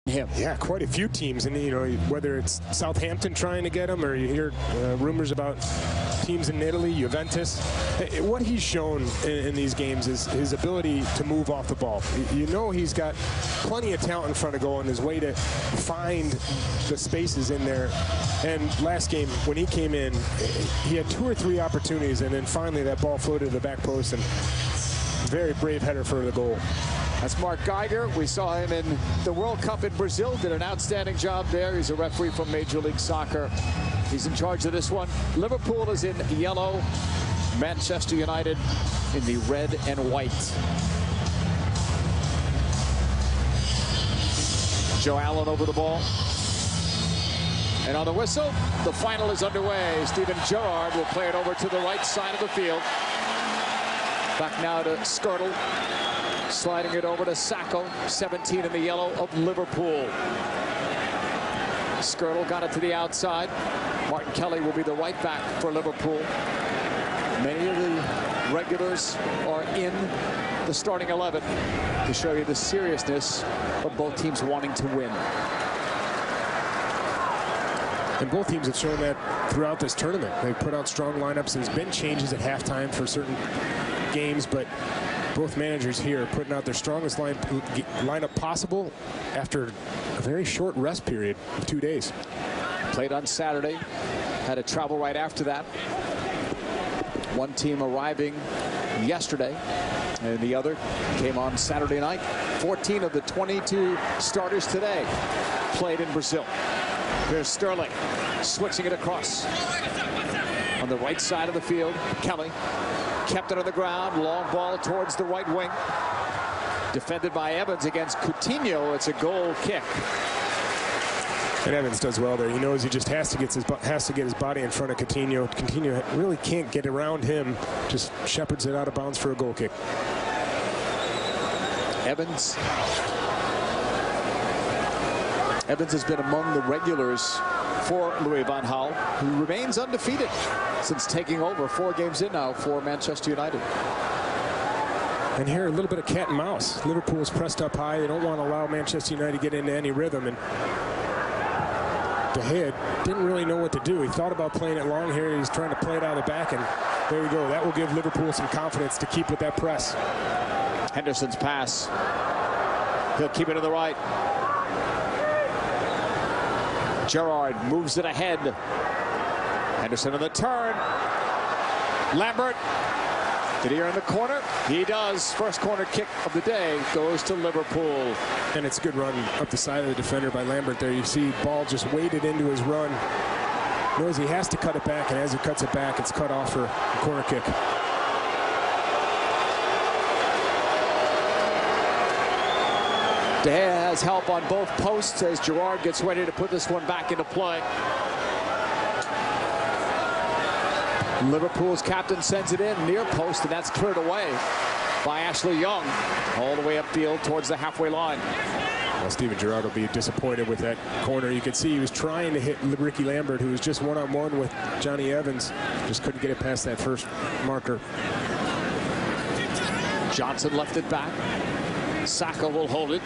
him. Yeah, quite a few teams, and you know, whether it's Southampton trying to get him, or you hear rumors about teams in Italy, Juventus. What he's shown in these games is his ability to move off the ball. You know, he's got plenty of talent in front of goal, and his way to find the spaces in there. And last game, when he came in, he had 2 or 3 opportunities, and then finally that ball floated to the back post, and very brave header for the goal. That's Mark Geiger. We saw him in the World Cup in Brazil. Did an outstanding job there. He's a referee from Major League Soccer. He's in charge of this one. Liverpool is in yellow. Manchester United in the red and white. Joe Allen over the ball. And on the whistle, the final is underway. Steven Gerard will play it over to the right side of the field. Back now to Skirtle. Sliding it over to Sacco, 17 in the yellow of Liverpool. Skirtle got it to the outside. Martin Kelly will be the right back for Liverpool. Many of the regulars are in the starting 11 to show you the seriousness of both teams wanting to win. And both teams have shown that throughout this tournament. They've put out strong lineups. There's been changes at halftime for certain games, but both managers here are putting out their strongest lineup possible after a very short rest period of 2 days. Played on Saturday, had to travel right after that. One team arriving yesterday, and the other came on Saturday night. 14 of the 22 starters today played in Brazil. Here's Sterling switching it across on the right side of the field. Kelly kept it on the ground. Long ball towards the right wing. Defended by Evans against Coutinho. It's a goal kick. And Evans does well there. He knows he just has to get his body in front of Coutinho. Coutinho really can't get around him. Just shepherds it out of bounds for a goal kick. Evans has been among the regulars for Louis van Gaal, who remains undefeated since taking over 4 games in now for Manchester United. And here a little bit of cat and mouse. Liverpool's pressed up high. They don't want to allow Manchester United to get into any rhythm. And De Gea didn't really know what to do. He thought about playing it long here. He's trying to play it out of the back. And there you go. That will give Liverpool some confidence to keep with that press. Henderson's pass. He'll keep it to the right. Gerard moves it ahead. Henderson on the turn. Lambert. Did he earn the corner? He does. First corner kick of the day goes to Liverpool. And it's a good run up the side of the defender by Lambert there. You see ball just waded into his run. Knows he has to cut it back, and as he cuts it back, it's cut off for a corner kick. De Gea has help on both posts as Gerard gets ready to put this one back into play. Liverpool's captain sends it in near post, and that's cleared away by Ashley Young all the way upfield towards the halfway line. Well, Steven Gerrard will be disappointed with that corner. You could see he was trying to hit Ricky Lambert, who was just one-on-one with Johnny Evans. Just couldn't get it past that first marker. Johnson left it back. Saka will hold it.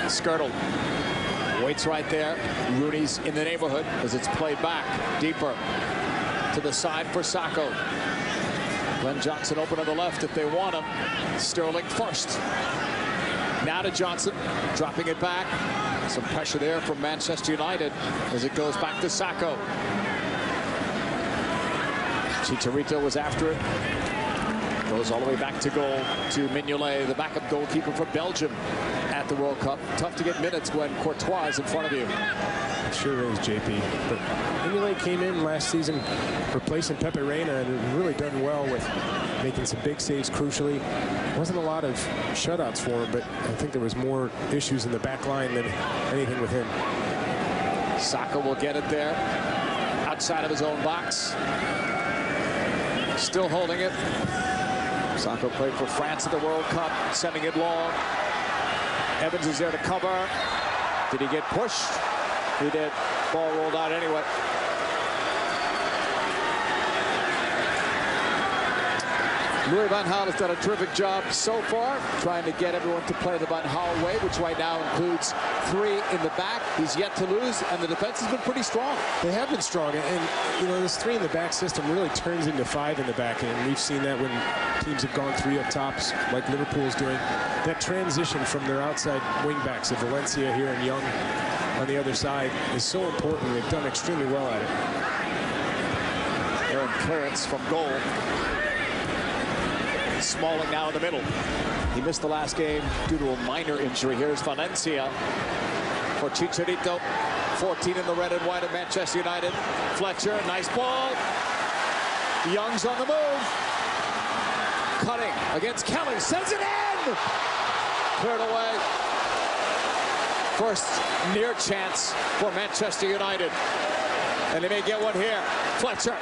Skirtle waits right there. Rooney's in the neighborhood as it's played back deeper to the side for Sacco. Glenn Johnson open on the left if they want him. Sterling first. Now to Johnson, dropping it back. Some pressure there from Manchester United as it goes back to Sacco. Chicharito was after it. Goes all the way back to goal to Mignolet, the backup goalkeeper for Belgium at the World Cup. Tough to get minutes when Courtois is in front of you. Sure is, JP. But Mignolet came in last season replacing Pepe Reina and really done well with making some big saves crucially. Wasn't a lot of shutouts for him, but I think there was more issues in the back line than anything with him. Saka will get it there outside of his own box. Still holding it. Saka played for France at the World Cup, sending it long. Evans is there to cover. Did he get pushed? He did. Ball rolled out anyway. Louis van Gaal has done a terrific job so far, trying to get everyone to play the Van Gaal way, which right now includes 3 in the back. He's yet to lose, and the defense has been pretty strong. They have been strong, and you know, this 3 in the back system really turns into 5 in the back, and we've seen that when teams have gone 3 up tops, like Liverpool is doing. That transition from their outside wing backs of Valencia here and Young on the other side is so important. They've done extremely well at it. Aaron clearance from goal. Smalling now in the middle. He missed the last game due to a minor injury. Here's Valencia for Chicharito. 14 in the red and white of Manchester United. Fletcher, nice ball. Young's on the move. Cutting against Kelly, sends it in! Cleared away. First near chance for Manchester United. And they may get one here. Fletcher.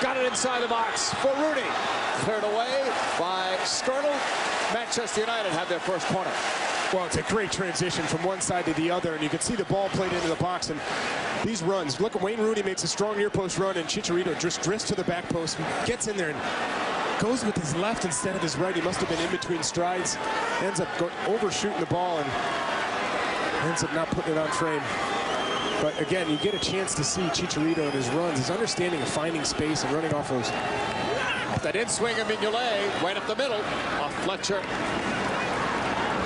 Got it inside the box for Rooney. Cleared away by Sterling. Manchester United have their first corner. Well, it's a great transition from one side to the other, and you can see the ball played into the box. And these runs, look at Wayne Rooney makes a strong near post run, and Chicharito just drifts to the back post, gets in there and goes with his left instead of his right. He must have been in between strides. Ends up overshooting the ball and ends up not putting it on frame. But again, you get a chance to see Chicharito in his runs, his understanding of finding space and running off those. That in swing of Mignolet, right up the middle, off Fletcher.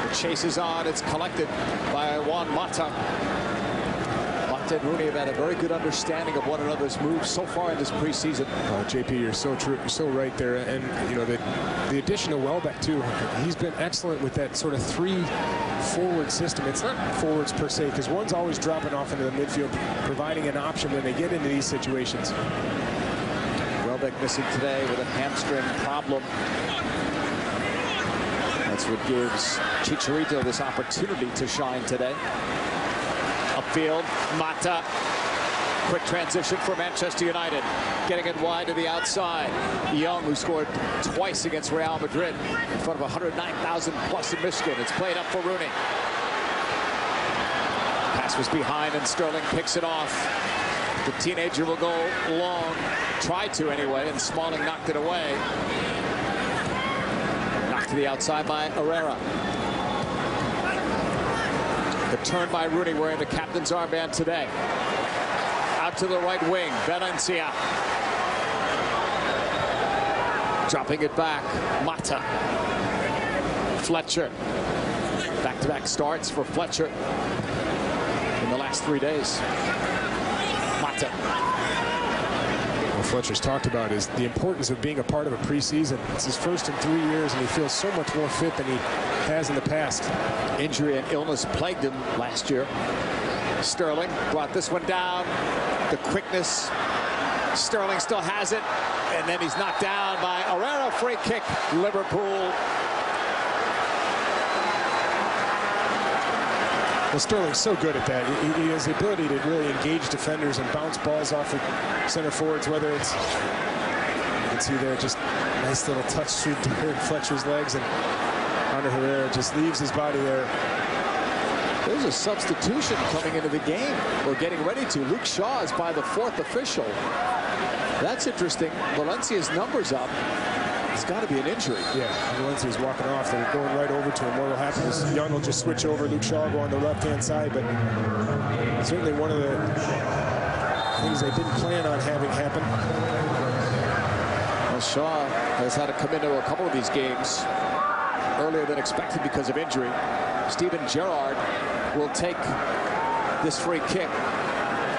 The chase is on, it's collected by Juan Mata. Mata and Rooney have had a very good understanding of one another's moves so far in this preseason. JP, you're so true, you're so right there. And you know, the addition of Welbeck too, he's been excellent with that sort of 3 forward system. It's not forwards per se, because one's always dropping off into the midfield, providing an option when they get into these situations. Welbeck missing today with a hamstring problem. That's what gives Chicharito this opportunity to shine today. Upfield, Mata. Quick transition for Manchester United. Getting it wide to the outside. Young, who scored twice against Real Madrid in front of 109,000 plus in Michigan. It's played up for Rooney. Pass was behind, and Sterling picks it off. The teenager will go long. Tried to anyway, and Smalling knocked it away. Knocked to the outside by Herrera. The turn by Rooney wearing the captain's armband today. Out to the right wing, Valencia. Dropping it back, Mata. Fletcher. Back-to-back starts for Fletcher in the last 3 days. Mata. What Fletcher's talked about is the importance of being a part of a preseason. It's his first in 3 years, and he feels so much more fit than he has in the past. Injury and illness plagued him last year. Sterling brought this one down. The quickness. Sterling still has it, and then he's knocked down by Herrera. Free kick, Liverpool. Well, Sterling's so good at that. He has the ability to really engage defenders and bounce balls off of center forwards, whether it's, you can see there, just nice little touch through Fletcher's legs, and Ander Herrera just leaves his body there. There's a substitution coming into the game, or getting ready to. Luke Shaw is by the 4th official. That's interesting. Valencia's numbers up. It's got to be an injury. Yeah, Valencia's walking off. They're going right over to him. What will happen is Young will just switch over. Luke Shaw will go on the left-hand side, but certainly one of the things they didn't plan on having happen. Well, Shaw has had to come into a couple of these games earlier than expected because of injury. Steven Gerard will take this free kick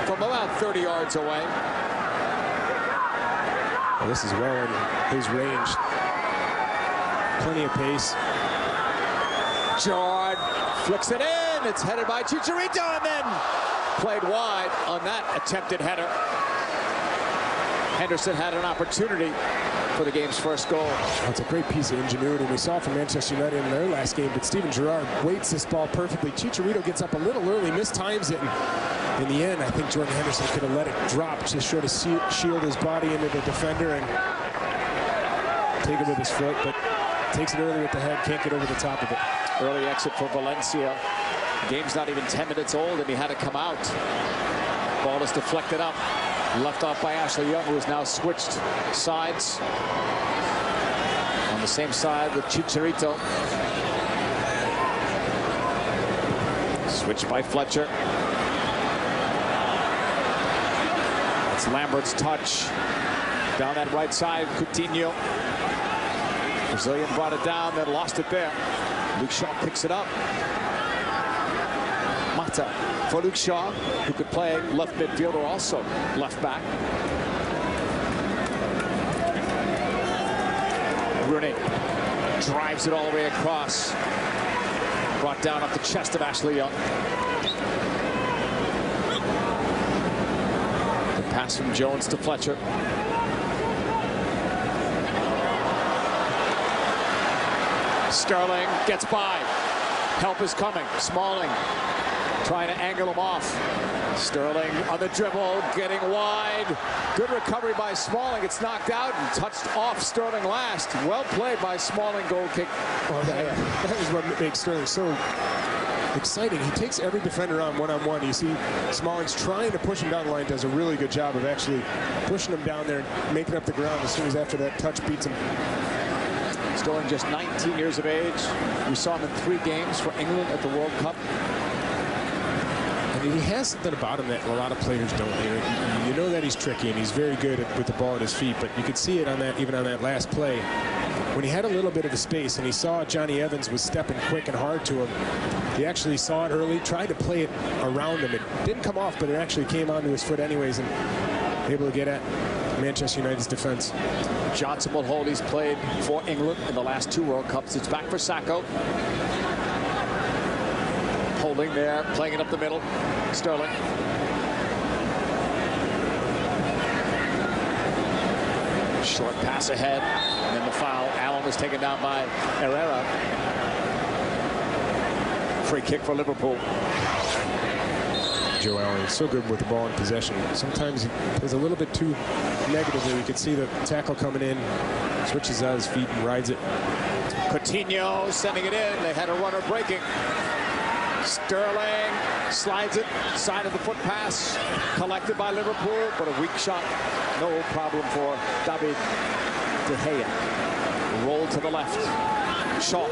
from about 30 yards away. Well, this is well in his range. Plenty of pace. Gerard flicks it in. It's headed by Chicharito, and then played wide on that attempted header. Henderson had an opportunity for the game's first goal. Well, it's a great piece of ingenuity. We saw from Manchester United in their last game, but Steven Gerrard weights this ball perfectly. Chicharito gets up a little early, mistimes it, and in the end, I think Jordan Henderson could have let it drop, just sort of shield his body into the defender and take it with his foot, but takes it early with the head, can't get over the top of it. Early exit for Valencia. The game's not even 10 minutes old, and he had to come out. Ball is deflected up. Left off by Ashley Young, who has now switched sides. the same side with Chicharito. Switch by Fletcher. That's Lambert's touch. Down that right side, Coutinho. Brazilian brought it down, then lost it there. Luke Shaw picks it up. Mata for Luke Shaw, who could play left midfield or also left back. Rooney drives it all the way across. Brought down off the chest of Ashley Young. The pass from Jones to Fletcher. Sterling gets by. Help is coming. Smalling trying to angle him off. Sterling on the dribble, getting wide. Good recovery by Smalling. It's knocked out and touched off Sterling last. Well played by Smalling. Goal kick. Well, that is what makes Sterling so exciting. He takes every defender on one-on-one. You see Smalling's trying to push him down the line, does a really good job of actually pushing him down there and making up the ground as soon as after that touch beats him. Sterling just 19 years of age. We saw him in 3 games for England at the World Cup. And he has something about him that a lot of players don't. You know that he's tricky and he's very good with the ball at his feet, but you could see it on that, even on that last play. When he had a little bit of a space and he saw Johnny Evans was stepping quick and hard to him, he actually saw it early, tried to play it around him. It didn't come off, but it actually came onto his foot anyways and able to get at Manchester United's defense. Johnson will hold. He's played for England in the last 2 World Cups. It's back for Sacco. Holding there, playing it up the middle. Sterling. Short pass ahead, and then the foul. Allen was taken down by Herrera. Free kick for Liverpool. Joe Allen is so good with the ball in possession. Sometimes he plays a little bit too negatively. You can see the tackle coming in, switches out his feet and rides it. Coutinho sending it in. They had a runner breaking. Sterling slides it, side of the foot pass, collected by Liverpool, but a weak shot. No problem for David De Gea. Roll to the left. Shaw.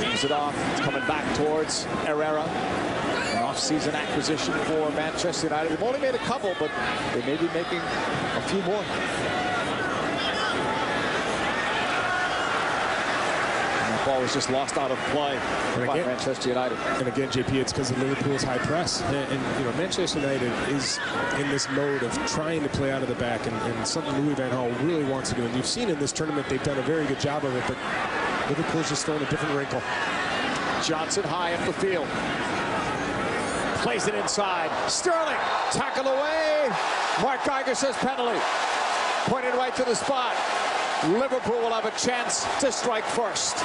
Leaves it off. It's coming back towards Herrera. An off-season acquisition for Manchester United. They've only made a couple, but they may be making a few more. Ball was just lost out of play by Manchester United. And again, JP, it's because of Liverpool's high press. And you know, Manchester United is in this mode of trying to play out of the back, and something Louis van Gaal really wants to do. And you've seen in this tournament they've done a very good job of it, but Liverpool's just throwing a different wrinkle. Johnson high up the field. Plays it inside. Sterling tackled away. Mark Geiger says penalty. Pointed right to the spot. Liverpool will have a chance to strike first.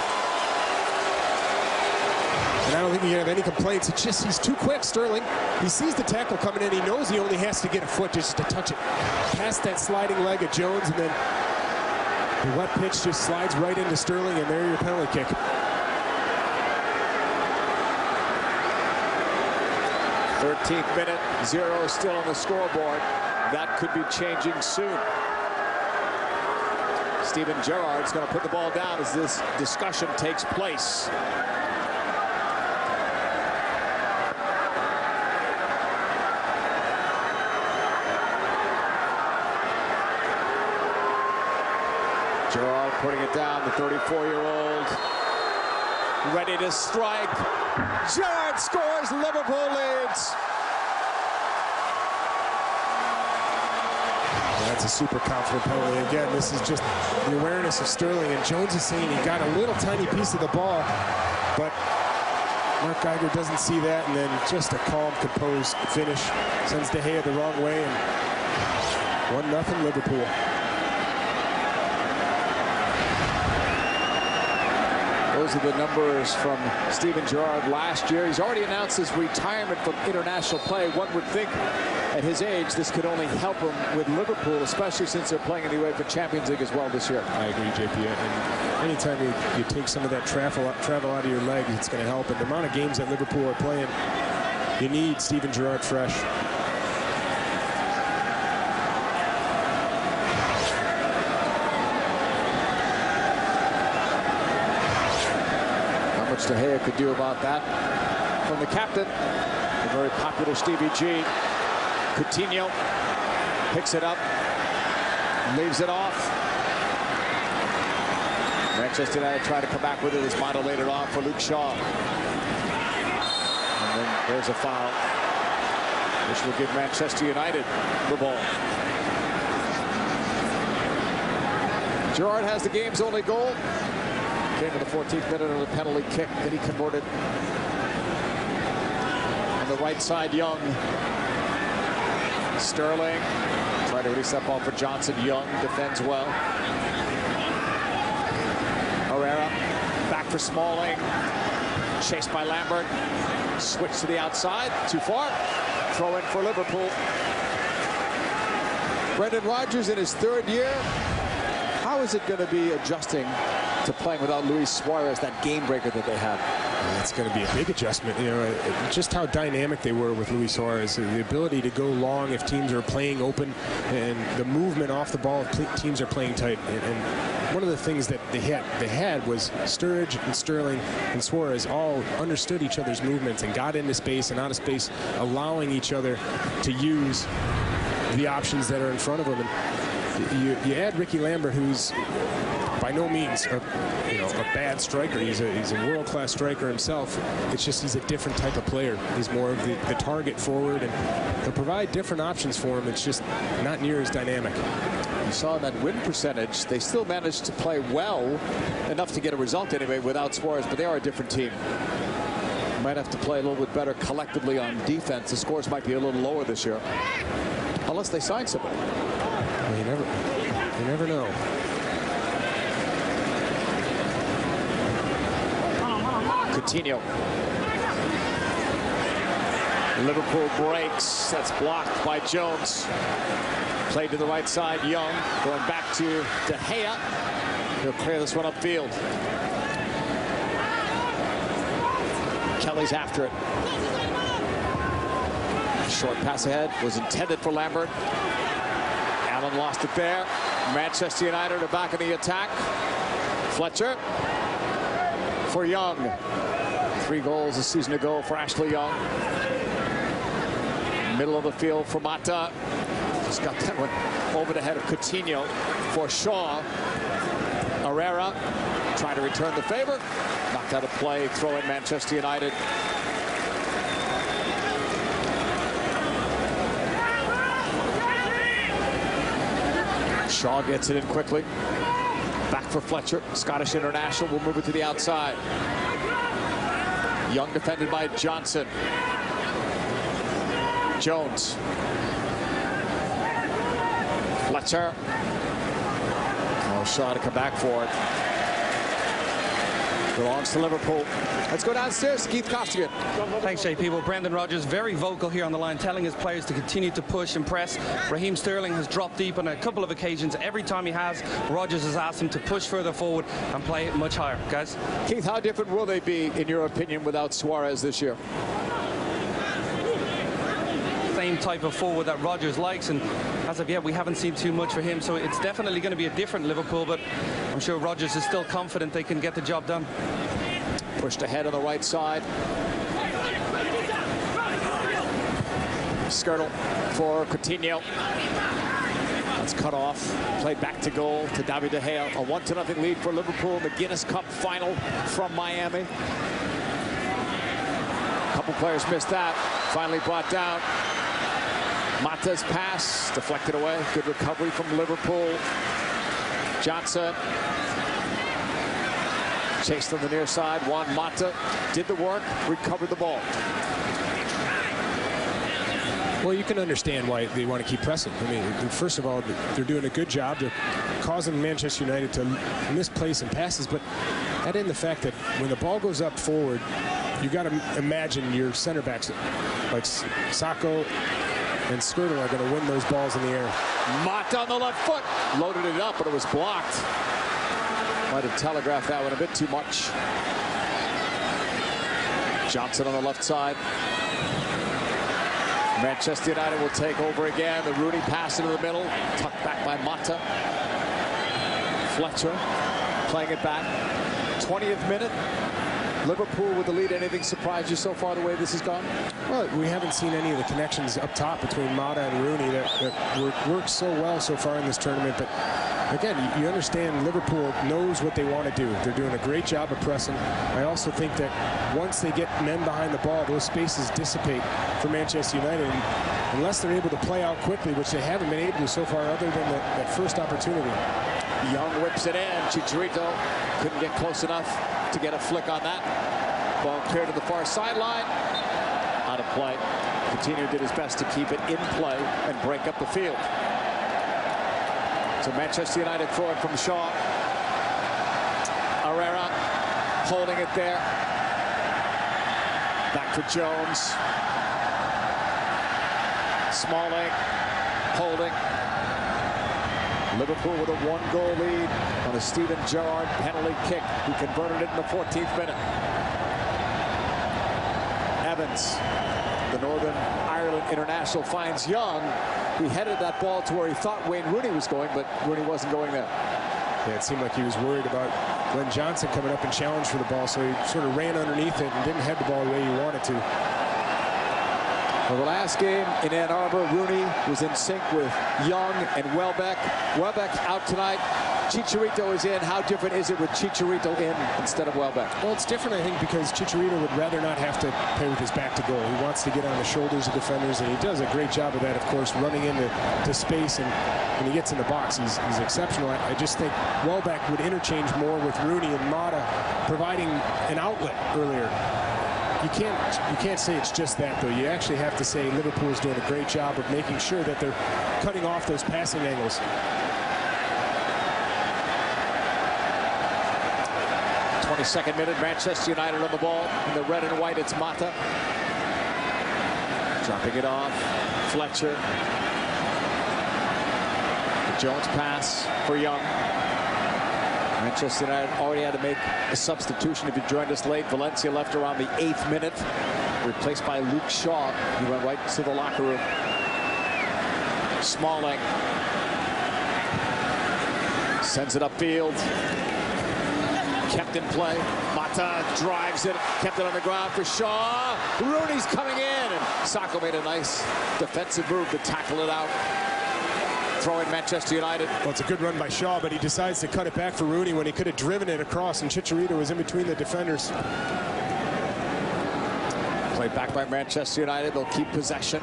And I don't think he have any complaints. It's just he's too quick, Sterling. He sees the tackle coming in. He knows he only has to get a foot just to touch it. Past that sliding leg of Jones, and then the wet pitch just slides right into Sterling, and there's your penalty kick. th minute, 0 still on the scoreboard. That could be changing soon. Steven Gerrard's going to put the ball down as this discussion takes place. Gerard putting it down, the 34-year-old ready to strike. Gerard scores, Liverpool leads. That's a super confident penalty. Again, this is just the awareness of Sterling, and Jones is saying he got a little tiny piece of the ball, but Mark Geiger doesn't see that, and then just a calm, composed finish sends De Gea the wrong way, and 1-0 Liverpool. Those are the numbers from Steven Gerrard last year. He's already announced his retirement from international play. One would think at his age this could only help him with Liverpool, especially since they're playing in the UEFA Champions League as well this year. I agree, JP. And anytime you take some of that travel out of your legs, it's going to help. And the amount of games that Liverpool are playing, you need Steven Gerrard fresh. much De Gea could do about that. From the captain, the very popular Stevie G. Coutinho picks it up, leaves it off. Manchester United try to come back with it as Mata laid it off for Luke Shaw. And then there's a foul, which will give Manchester United the ball. Gerard has the game's only goal. Came in the 14th minute on a penalty kick that he converted. On the right side, Young. Sterling tried to release that ball for Johnson. Young defends well. Herrera back for Smalling. Chased by Lambert. Switch to the outside. Too far. Throw in for Liverpool. Brendan Rodgers in his third year. How is it going to be adjusting to playing without Luis Suarez, that game breaker that they have? It's going to be a big adjustment. You know, just how dynamic they were with Luis Suarez, the ability to go long if teams are playing open, and the movement off the ball if teams are playing tight. And one of the things that they had was Sturridge and Sterling and Suarez all understood each other's movements and got into space and out of space, allowing each other to use the options that are in front of them. And you add Ricky Lambert, who's by no means a bad striker. He's a world-class striker himself. It's just he's a different type of player. He's more of the target forward, and they'll provide different options for him. It's just not near as dynamic. You saw that win percentage. They still managed to play well, enough to get a result anyway without Suarez, but they are a different team. Might have to play a little bit better collectively on defense. The scores might be a little lower this year, unless they sign somebody. Well, you never know. Coutinho. Liverpool breaks. That's blocked by Jones. Played to the right side. Young going back to De Gea. He'll clear this one upfield. Kelly's after it. Short pass ahead was intended for Lambert. Allen lost it there. Manchester United are back in the attack. Fletcher for Young. 3 goals a season ago for Ashley Young. Middle of the field for Mata. Just got that one over the head of Coutinho for Shaw. Herrera trying to return the favor. Knocked out of play. Throw in Manchester United. Shaw gets it in quickly. Back for Fletcher. Scottish international will move it to the outside. Young defended by Johnson. Jones. Fletcher. Oh, Shaw to come back for it. Belongs to Liverpool. Let's go downstairs. Keith Costigan. Thanks, JP. Well, Brendan Rodgers very vocal here on the line, telling his players to continue to push and press. Raheem Sterling has dropped deep on a couple of occasions. Every time he has, Rodgers has asked him to push further forward and play it much higher. Guys? Keith, how different will they be, in your opinion, without Suarez this year? Same type of forward that Rodgers likes, and as of yet, we haven't seen too much for him. So it's definitely going to be a different Liverpool, but I'm sure Rodgers is still confident they can get the job done. Pushed ahead on the right side. Skirtle for Coutinho. That's cut off. Played back to goal to David De Gea. A 1-0 lead for Liverpool in the Guinness Cup final from Miami. A couple players missed that. Finally brought down. Mata's pass deflected away. Good recovery from Liverpool. Johnson. Chased on the near side. Juan Mata did the work, recovered the ball. Well, you can understand why they want to keep pressing. I mean, first of all, they're doing a good job. They're causing Manchester United to misplace and passes, but add in the fact that when the ball goes up forward, you got to imagine your center backs like Sacco and Skirtle are going to win those balls in the air. Mata on the left foot. Loaded it up, but it was blocked. Might have telegraphed that one a bit too much. Johnson on the left side. Manchester United will take over again. The Rooney pass into the middle. Tucked back by Mata. Fletcher playing it back. 20th minute. Liverpool with the lead. Anything surprised you so far the way this has gone? Well, we haven't seen any of the connections up top between Mata and Rooney that works so well so far in this tournament. But again, you understand Liverpool knows what they want to do. They're doing a great job of pressing. I also think that once they get men behind the ball, those spaces dissipate for Manchester United. And unless they're able to play out quickly, which they haven't been able to so far other than that first opportunity. Young whips it in. Chicharito couldn't get close enough to get a flick on that. Ball cleared to the far sideline. Out of play. Coutinho did his best to keep it in play and break up the field. So Manchester United forward from Shaw. Herrera holding it there. Back for Jones. Smalling holding. Liverpool with a 1-goal lead on a Steven Gerard penalty kick. He converted it in the 14th minute. Evans, the Northern Ireland international, finds Young. He headed that ball to where he thought Wayne Rooney was going, but Rooney wasn't going there. Yeah, it seemed like he was worried about Glenn Johnson coming up and challenged for the ball, so he sort of ran underneath it and didn't head the ball the way he wanted to. For the last game in Ann Arbor, Rooney was in sync with Young and Welbeck. Welbeck out tonight. Chicharito is in. How different is it with Chicharito in instead of Welbeck? Well, it's different, I think, because Chicharito would rather not have to play with his back to goal. He wants to get on the shoulders of defenders, and he does a great job of that, of course, running into space. And when he gets in the box, he's exceptional. I just think Welbeck would interchange more with Rooney and Mata, providing an outlet earlier. You can't say it's just that, though. You actually have to say Liverpool is doing a great job of making sure that they're cutting off those passing angles. 22nd minute, Manchester United on the ball. In the red and white, it's Mata. Dropping it off. Fletcher. The Jones pass for Young. Manchester United already had to make a substitution. If you joined us late, Valencia left around the 8th minute, replaced by Luke Shaw. He went right to the locker room. Smalling sends it upfield. Kept in play. Mata drives it, kept it on the ground for Shaw. Rooney's coming in, and Sacco made a nice defensive move to tackle it out. Throwing Manchester United. Well, it's a good run by Shaw, but he decides to cut it back for Rooney when he could have driven it across, and Chicharito was in between the defenders. Played back by Manchester United. They'll keep possession.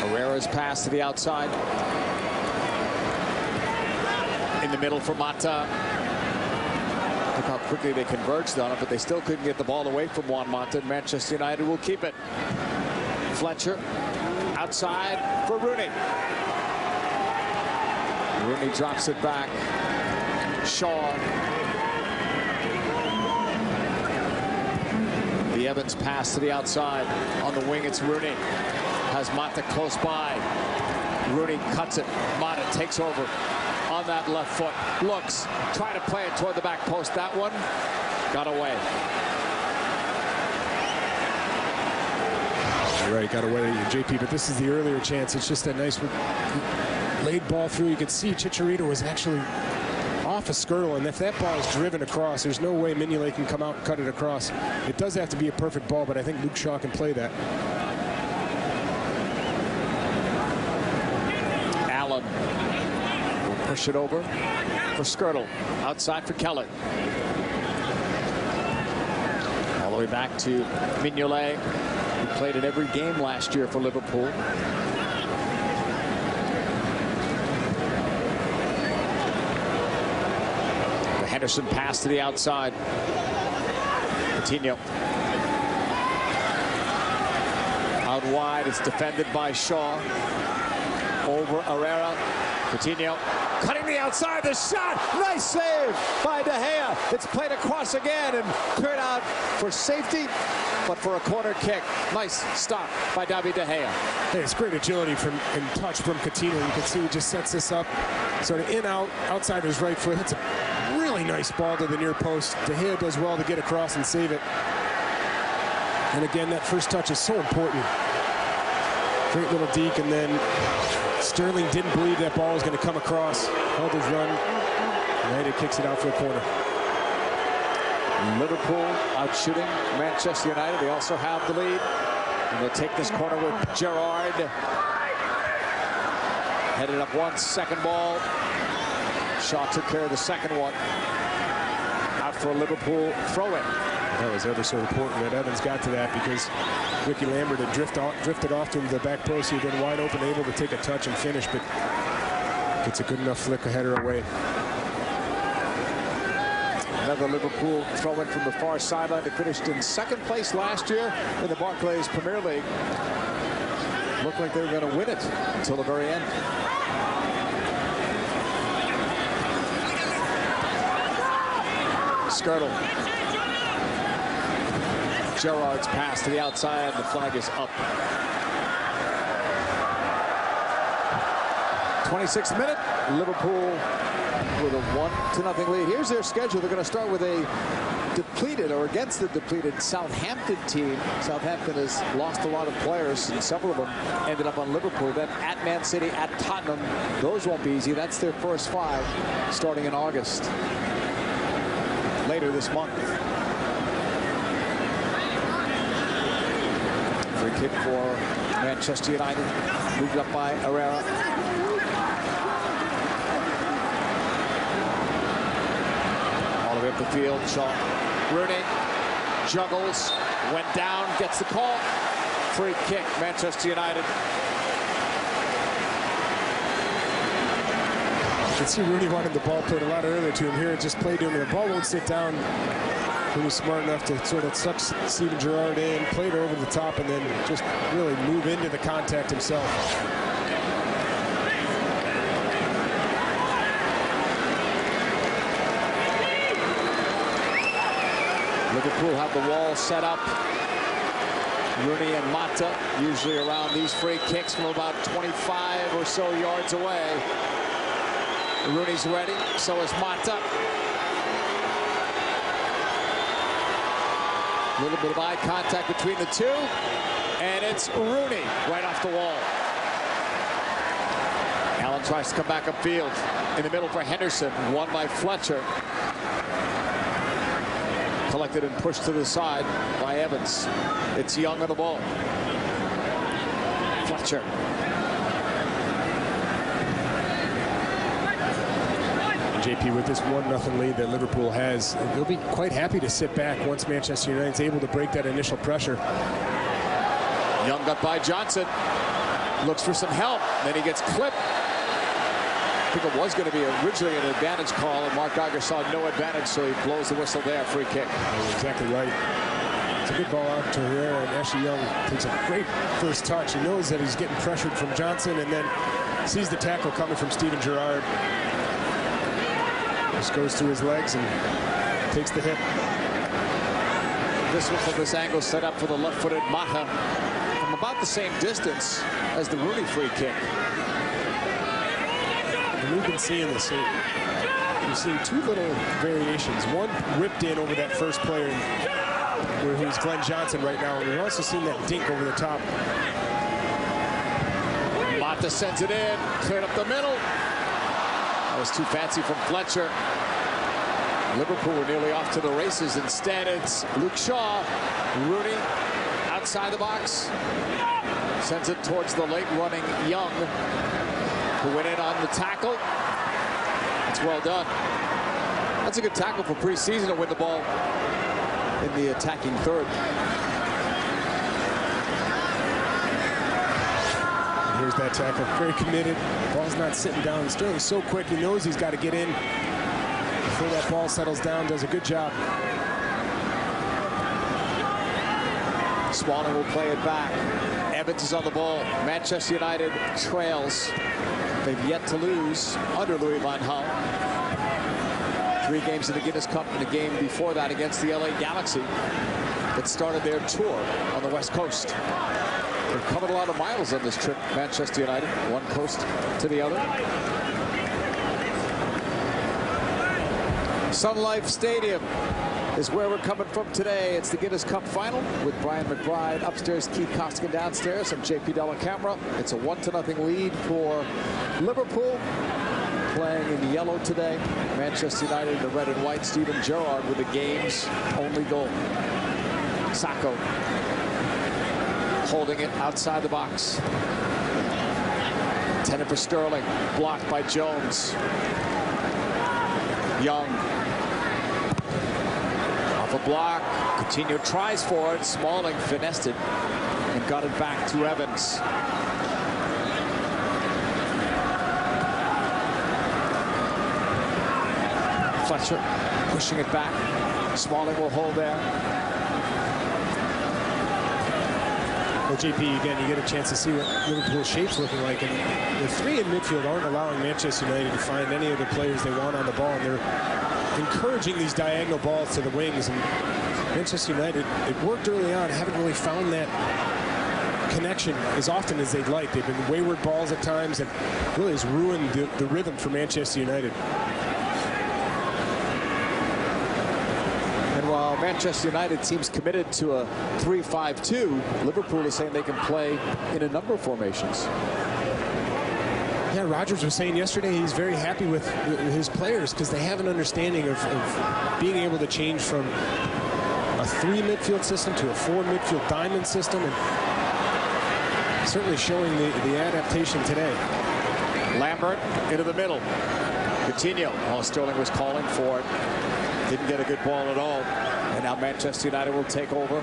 Herrera's pass to the outside. In the middle for Mata. Look how quickly they converged on it, but they still couldn't get the ball away from Juan Mata. And Manchester United will keep it. Fletcher outside for Rooney. Rooney drops it back. Shaw. The Evans pass to the outside. On the wing, it's Rooney. Has Mata close by. Rooney cuts it. Mata takes over on that left foot. Looks. Trying to play it toward the back post. That one got away. Right, got away, JP, but this is the earlier chance. It's just a nice laid ball through. You can see Chicharito was actually off a skirtle, and if that ball is driven across, there's no way Mignolet can come out and cut it across. It does have to be a perfect ball, but I think Luke Shaw can play that. Allen will push it over for Skirtle. Outside for Kelly. All the way back to Mignolet, who played in every game last year for Liverpool. The Henderson pass to the outside. Coutinho. Out wide, it's defended by Shaw. Over Herrera. Coutinho cutting the outside, the shot, nice save by De Gea. It's played across again and cleared out for safety, but for a corner kick. Nice stop by David De Gea. Hey, it's great agility and touch from Coutinho. You can see he just sets this up, sort of in, out, outside his right foot. Hits a really nice ball to the near post. De Gea does well to get across and save it. And again, that first touch is so important. Great little deke, and then Sterling didn't believe that ball was going to come across. Held his run. United kicks it out for a corner. Liverpool out shooting Manchester United. They also have the lead. And they'll take this corner with Gerard. Headed up one, second ball. Shaw took care of the second one. Out for a Liverpool throw-in. That was ever so important that Evans got to that, because Ricky Lambert had drifted off to the back post. He'd been wide open, able to take a touch and finish, but gets a good enough flick, a header away. Another Liverpool throw-in from the far sideline. They finished in second place last year in the Barclays Premier League. Looked like they were going to win it until the very end. Skirtle. Gerard's pass to the outside. The flag is up. 26th minute. Liverpool with a 1-0 lead. Here's their schedule. They're going to start with a depleted, or against the depleted, Southampton team. Southampton has lost a lot of players, and several of them ended up on Liverpool. Then at Man City, at Tottenham. Those won't be easy. That's their first 5 starting in August. Later this month. Free kick for Manchester United. Moved up by Herrera. All the way up the field. Shaw. Rooney juggles. Went down. Gets the call. Free kick. Manchester United. You can see Rooney wanted the ball played a lot earlier to him. Here it just played to him, and the ball won't sit down. He was smart enough to sort of suck Steven Gerrard in, played over the top, and then just really move into the contact himself. Liverpool have the wall set up. Rooney and Mata usually around these free kicks from about 25 or so yards away. Rooney's ready, so is Mata. A little bit of eye contact between the two, and it's Rooney right off the wall. Allen tries to come back upfield. In the middle for Henderson, won by Fletcher. Collected and pushed to the side by Evans. It's Young on the ball. Fletcher. JP, with this 1-0 lead that Liverpool has, they'll be quite happy to sit back once Manchester United's able to break that initial pressure. Young got by Johnson. Looks for some help. Then he gets clipped. I think it was going to be originally an advantage call, and Mark Geiger saw no advantage, so he blows the whistle there. Free kick. You're exactly right. It's a good ball out to Herrera, and Ashley Young takes a great first touch. He knows that he's getting pressured from Johnson, and then sees the tackle coming from Steven Gerrard. Just goes through his legs and takes the hit. This one from this angle set up for the left-footed Mata from about the same distance as the Rooney free kick. And we've been seeing this. You've seen 2 little variations. One ripped in over that first player, where he was Glenn Johnson right now. And we've also seen that dink over the top. Mata sends it in, cleared up the middle. That was too fancy from Fletcher. Liverpool were nearly off to the races. Instead, it's Luke Shaw. Rooney outside the box. Sends it towards the late running Young, who went in on the tackle. It's well done. That's a good tackle for preseason to win the ball in the attacking third. Here's that tackle, very committed. Ball's not sitting down. Sterling's so quick, he knows he's got to get in before that ball settles down. Does a good job. Smalling will play it back. Evans is on the ball. Manchester United trails. They've yet to lose under Louis van Gaal. 3 games in the Guinness Cup and a game before that against the LA Galaxy that started their tour on the West Coast. They've covered a lot of miles on this trip, Manchester United, one coast to the other. Sun Life Stadium is where we're coming from today. It's the Guinness Cup final with Brian McBride upstairs, Keith Costigan downstairs. I'm JP Dellacamera. It's a 1-0 lead for Liverpool, playing in yellow today. Manchester United, the red and white. Steven Gerrard with the game's only goal. Sacco holding it outside the box. Intended for Sterling. Blocked by Jones. Young. Off a block. Coutinho tries for it. Smalling finessed it and got it back to Evans. Fletcher pushing it back. Smalling will hold there. Well, JP, again, you get a chance to see what Liverpool's shape's looking like. And the three in midfield aren't allowing Manchester United to find any of the players they want on the ball. And they're encouraging these diagonal balls to the wings. And Manchester United, it worked early on, haven't really found that connection as often as they'd like. They've been wayward balls at times and really has ruined the rhythm for Manchester United. While Manchester United seems committed to a 3-5-2, Liverpool is saying they can play in a number of formations. Yeah, Rodgers was saying yesterday he's very happy with his players because they have an understanding of being able to change from a 3 midfield system to a 4 midfield diamond system, and certainly showing the adaptation today. Lambert into the middle. Coutinho. Oh, Sterling was calling for it. Didn't get a good ball at all. And now Manchester United will take over.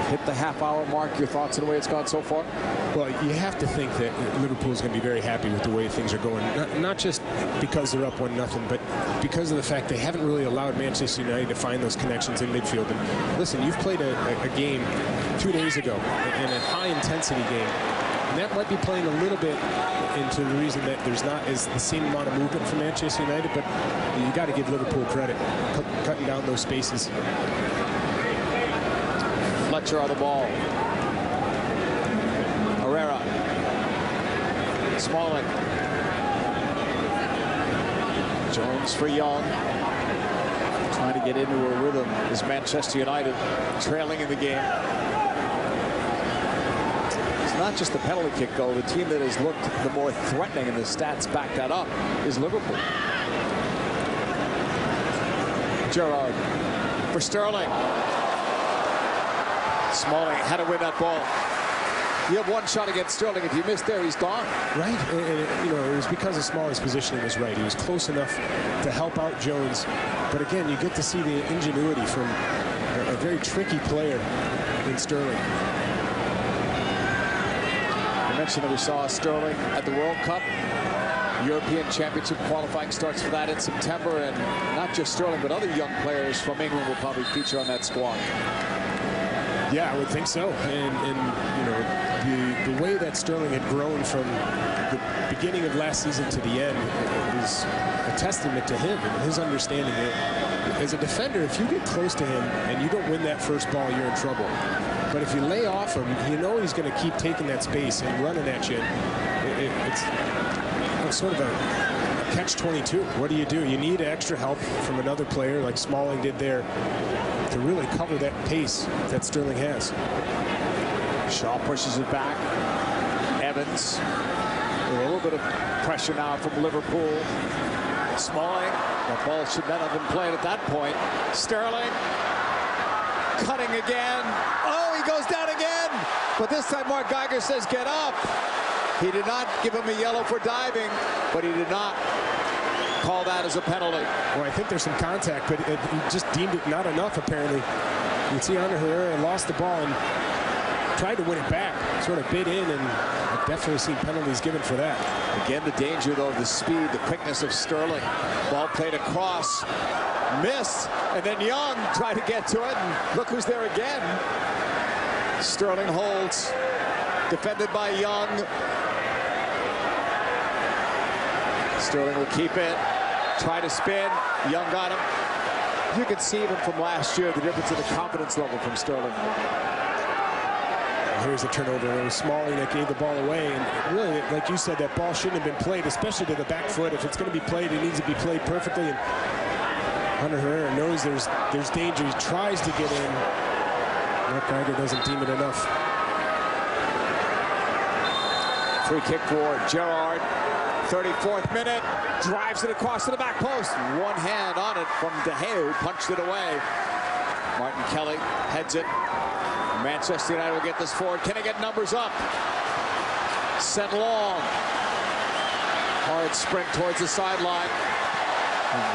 Hit the half-hour mark. Your thoughts on the way it's gone so far? Well, you have to think that Liverpool is going to be very happy with the way things are going. Not just because they're up 1-0, but because of the fact they haven't really allowed Manchester United to find those connections in midfield. And listen, you've played a game 2 days ago, in a high-intensity game. And that might be playing a little bit into the reason that there's not the same amount of movement from Manchester United, but you got to give Liverpool credit, cutting down those spaces. Fletcher on the ball. Herrera. Smalling. Jones for Young. Trying to get into a rhythm is Manchester United, trailing in the game. Not just the penalty kick goal. The team that has looked the more threatening, and the stats back that up, is Liverpool. Gerard for Sterling. Smalling had to win that ball. You have one shot against Sterling. If you miss there, he's gone. Right. And you know, it was because of Smalling's positioning was right. He was close enough to help out Jones. But again, you get to see the ingenuity from a very tricky player in Sterling. I mentioned that we saw Sterling at the World Cup. European Championship qualifying starts for that in September, and not just Sterling, but other young players from England will probably feature on that squad. Yeah, I would think so. And you know, the way that Sterling had grown from the beginning of last season to the end is a testament to him and his understanding. As a defender, if you get close to him and you don't win that first ball, you're in trouble. But if you lay off him, you know he's going to keep taking that space and running at you. It's sort of a catch-22. What do? You need extra help from another player like Smalling did there to really cover that pace that Sterling has. Shaw pushes it back. Evans. A little bit of pressure now from Liverpool. Smalling. The ball should not have been played at that point. Sterling. Cutting again. Oh, he goes down again. But this time Mark Geiger says get up. He did not give him a yellow for diving, but he did not call that as a penalty. Well, I think there's some contact, but he just deemed it not enough, apparently. You can see Herrera lost the ball and tried to win it back. Sort of bit in, and I've definitely seen penalties given for that. Again, the danger, though, of the speed, the quickness of Sterling. Ball played across. Missed, and then Young tried to get to it, and look who's there again. Sterling holds, defended by Young. Sterling will keep it, try to spin. Young got him. You can see even from last year the difference in the confidence level from Sterling. Here's the turnover. It was Smalling that gave the ball away, and really, like you said, that ball shouldn't have been played, especially to the back foot. If it's going to be played, it needs to be played perfectly. And Herrera knows there's danger. He tries to get in. Mark Geiger doesn't deem it enough. Free kick for Gerard. 34th minute, drives it across to the back post. One hand on it from De Gea, who punched it away. Martin Kelly heads it. Manchester United will get this forward. Can they get numbers up? Sent long. Hard sprint towards the sideline.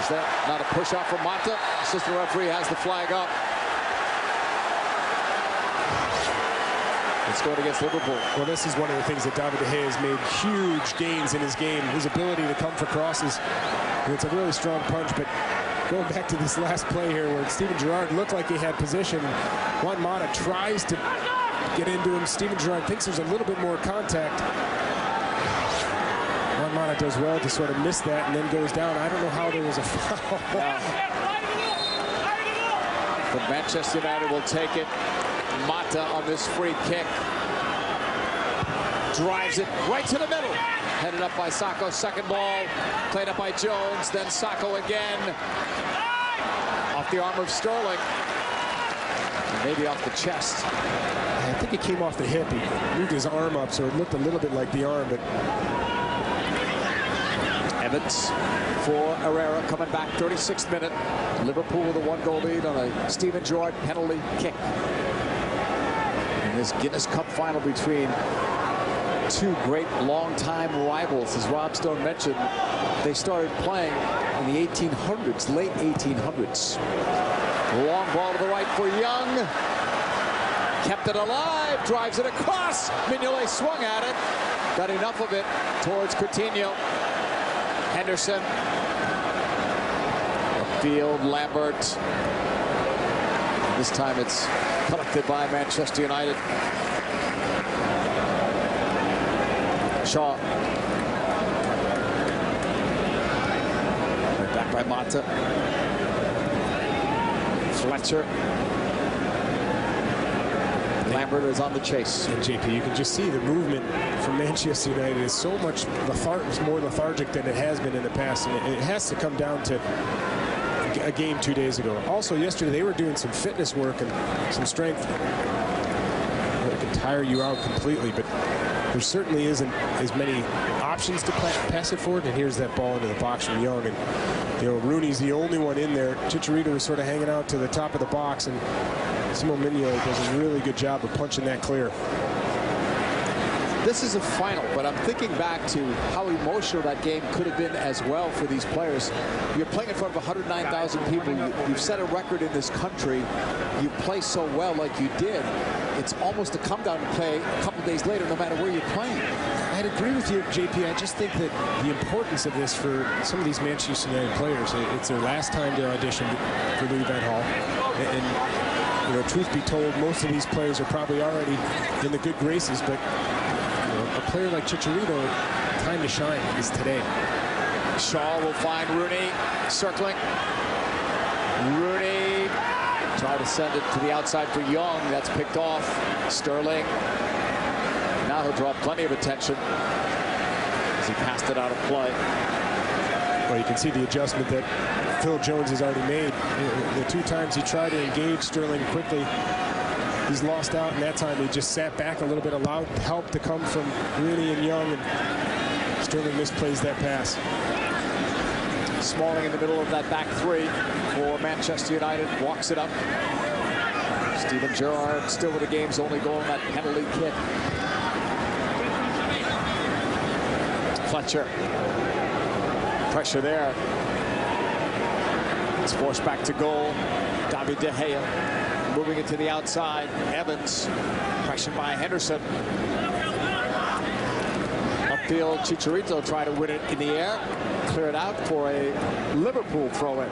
Is that not a push off from Mata? Assistant referee has the flag up. It's going against Liverpool. Well, this is one of the things that David De Gea has made huge gains in his game. His ability to come for crosses. And it's a really strong punch, but going back to this last play here where Steven Gerrard looked like he had position. Juan Mata tries to get into him. Steven Gerrard thinks there's a little bit more contact. Juan Mata does well to sort of miss that and then goes down. I don't know how there was a foul. But Manchester United will take it. Mata on this free kick. Drives it right to the middle. Headed up by Sakho. Second ball. Played up by Jones. Then Sakho again. Off the arm of Sterling. Maybe off the chest. I think it came off the hip. He moved his arm up, so it looked a little bit like the arm, but Evans for Herrera coming back 36th minute. Liverpool with a 1-goal lead on a Steven Gerrard penalty kick. In this Guinness Cup final between two great longtime rivals, as Rob Stone mentioned, they started playing in the 1800s, late 1800s. Long ball to the right for Young. Kept it alive, drives it across. Mignolet swung at it, got enough of it towards Coutinho. Henderson. Upfield, Lambert. This time it's collected by Manchester United. Shaw. Right back by Mata. Fletcher. Lambert is on the chase. And JP, you can just see the movement from Manchester United is so much more lethargic than it has been in the past, and it has to come down to a game 2 days ago. Also, yesterday they were doing some fitness work and some strength. It can tire you out completely, but there certainly isn't as many options to pass it forward. And here's that ball into the box from Young, and you know, Rooney's the only one in there. Chicharito was sort of hanging out to the top of the box, and Simon Mignolet does a really good job of punching that clear. This is a final, but I'm thinking back to how emotional that game could have been as well for these players. You're playing in front of 109,000 people. You've set a record in this country. You play so well like you did. It's almost a come down to play a couple days later, no matter where you're playing. I'd agree with you, JP. I just think that the importance of this for some of these Manchester United players, it's their last time to audition for Louis van Gaal. And you know, truth be told, most of these players are probably already in the good graces, but you know, a player like Chicharito, time to shine is today. Shaw will find Rooney circling. Rooney try to send it to the outside for Young. That's picked off. Sterling. Now he'll draw plenty of attention as he passed it out of play. Well, you can see the adjustment that Phil Jones has already made. The 2 times he tried to engage Sterling quickly, he's lost out, and that time he just sat back a little bit, allowed help to come from Rooney and Young, and Sterling misplays that pass. Smalling in the middle of that back three for Manchester United, walks it up. Steven Gerrard still with the game's only goal on that penalty kick. Fletcher. Pressure there. It's forced back to goal. David De Gea moving it to the outside. Evans pressured by Henderson. Upfield, Chicharito try to win it in the air. Clear it out for a Liverpool throw-in.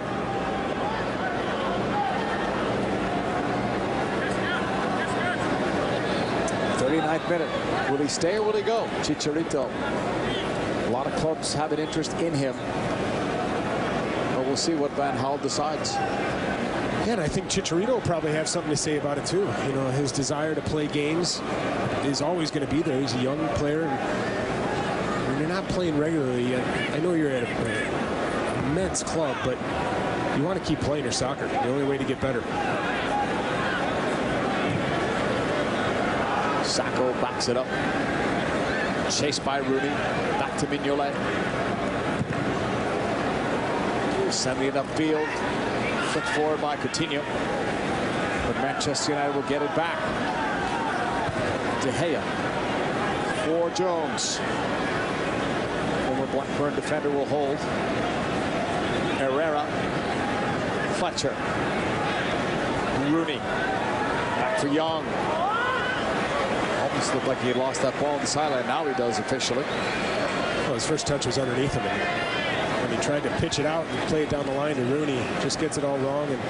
'39th minute. Will he stay or will he go? Chicharito. A lot of clubs have an interest in him. But we'll see what Van Gaal decides. Yeah, and I think Chicharito will probably have something to say about it too. You know, his desire to play games is always going to be there. He's a young player. And when you're not playing regularly, I know you're at an immense club, but you want to keep playing your soccer. The only way to get better. Sakho backs it up. Chased by Rooney. Back to Mignolet. Sending it upfield. Flicked forward by Coutinho. But Manchester United will get it back. De Gea for Jones. Former Blackburn defender will hold. Herrera. Fletcher. Rooney. Back for Young. Almost looked like he had lost that ball on the sideline. Now he does officially. Well, his first touch was underneath him. And when he tried to pitch it out and play it down the line to Rooney, just gets it all wrong. And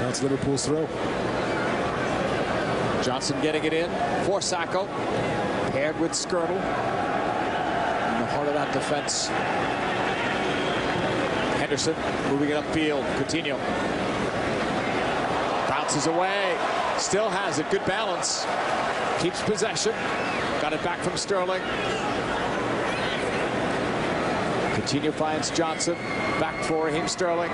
now it's Liverpool's throw. Johnson getting it in for Sacco. Paired with Skirtle. In the heart of that defense. Henderson moving it upfield. Coutinho. Bounces away. Still has it. Good balance. Keeps possession. Got it back from Sterling. Coutinho finds Johnson. Back for Raheem Sterling.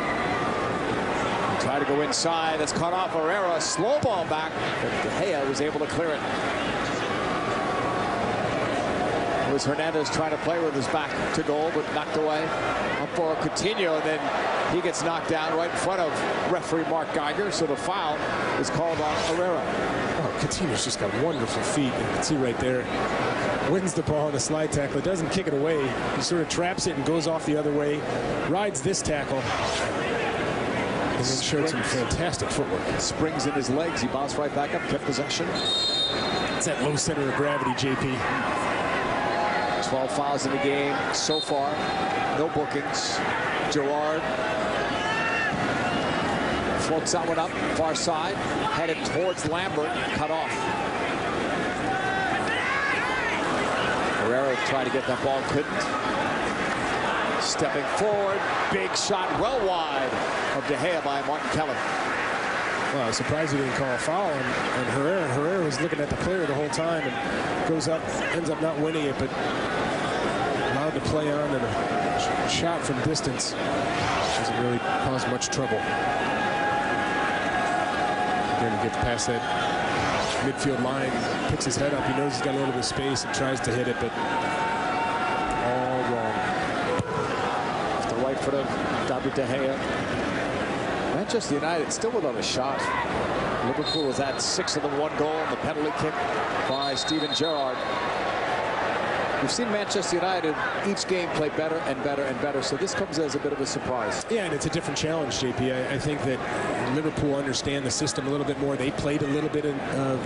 Try to go inside. That's caught off Herrera. Slow ball back. But De Gea was able to clear it. It was Hernandez trying to play with his back to goal, but knocked away. Up for Coutinho, and then he gets knocked down right in front of referee Mark Geiger. So the foul is called on Herrera. Oh, Coutinho's just got wonderful feet. You can see right there. Wins the ball in the slide tackle. It doesn't kick it away. He sort of traps it and goes off the other way. Rides this tackle. And then showed some fantastic footwork. Springs in his legs. He bounced right back up, kept possession. It's that low center of gravity, JP. 12 fouls in the game so far. No bookings. Gerard floats that one up, far side, headed towards Lambert, cut off. Herrera tried to get that ball, couldn't. Stepping forward, big shot, well wide of De Gea by Martin Kelly. Well, I was surprised he didn't call a foul on Herrera. Herrera was looking at the player the whole time and goes up, ends up not winning it, but allowed to play on, and a shot from distance doesn't really cause much trouble. Again, he gets past that midfield line, picks his head up. He knows he's got a little bit of space and tries to hit it, but all wrong. Off the right foot of David De Gea. Manchester United still without a shot. Liverpool was at 6 of them, 1 goal on the penalty kick by Steven Gerrard. We've seen Manchester United each game play better and better and better, so this comes as a bit of a surprise. Yeah, and it's a different challenge, JP. I think that Liverpool understand the system a little bit more. They played a little bit of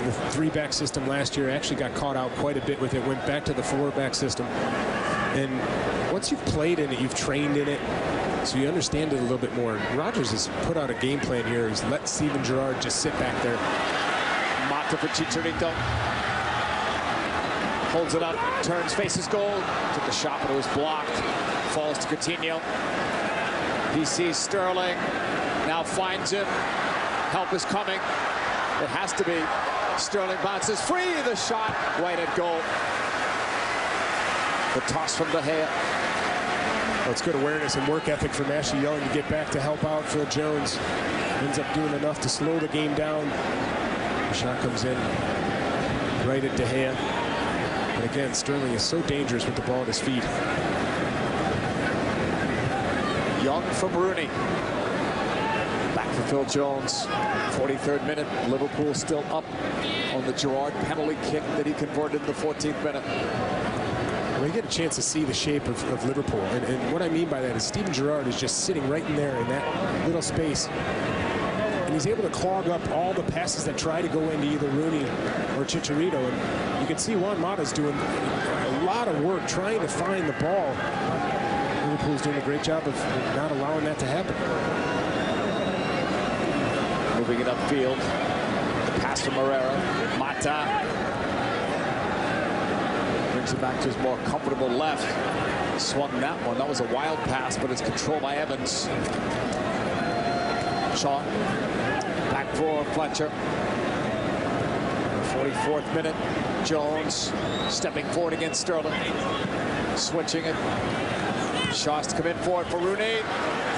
the 3-back system last year, actually got caught out quite a bit with it, went back to the 4-back system. And once you've played in it, you've trained in it, so you understand it a little bit more. Rodgers has put out a game plan here. He's let Steven Gerrard just sit back there. Mata for Chicharito. Holds it up, turns, faces goal. Took the shot, but it was blocked. Falls to Coutinho. He sees Sterling. Now finds him. Help is coming. It has to be. Sterling bounces free. The shot right at goal. The toss from De Gea. Well, it's good awareness and work ethic from Ashley Young to get back to help out Phil Jones. Ends up doing enough to slow the game down. The shot comes in right at De Gea. And again, Sterling is so dangerous with the ball at his feet. Young from Rooney. Back for Phil Jones. 43rd minute. Liverpool still up on the Gerard penalty kick that he converted in the 14th minute. Well, you get a chance to see the shape of Liverpool. And what I mean by that is Steven Gerrard is just sitting right in there in that little space. And he's able to clog up all the passes that try to go into either Rooney or Chicharito. And you can see Juan Mata's doing a lot of work trying to find the ball. Liverpool's doing a great job of not allowing that to happen. Moving it upfield. The pass from Herrera. Mata. Brings it back to his more comfortable left. Swung that one. That was a wild pass, but it's controlled by Evans. Shaw. Back for Fletcher. 44th minute. Jones stepping forward against Sterling. Switching it. Shaw's to come in for it for Rooney.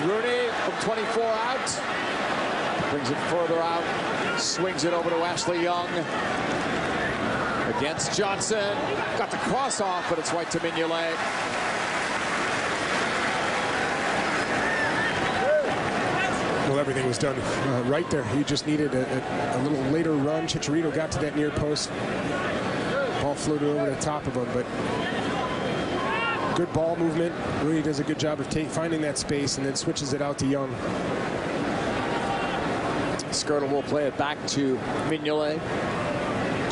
Rooney from 24 out. Brings it further out. Swings it over to Ashley Young. Against Johnson. Got the cross off, but it's right to Mignolet. Well, everything was done right there. He just needed a little later run. Chicharito got to that near post. Ball floated over the top of him, but good ball movement. Rooney does a good job of finding that space and then switches it out to Young. Skirtle will play it back to Mignolet.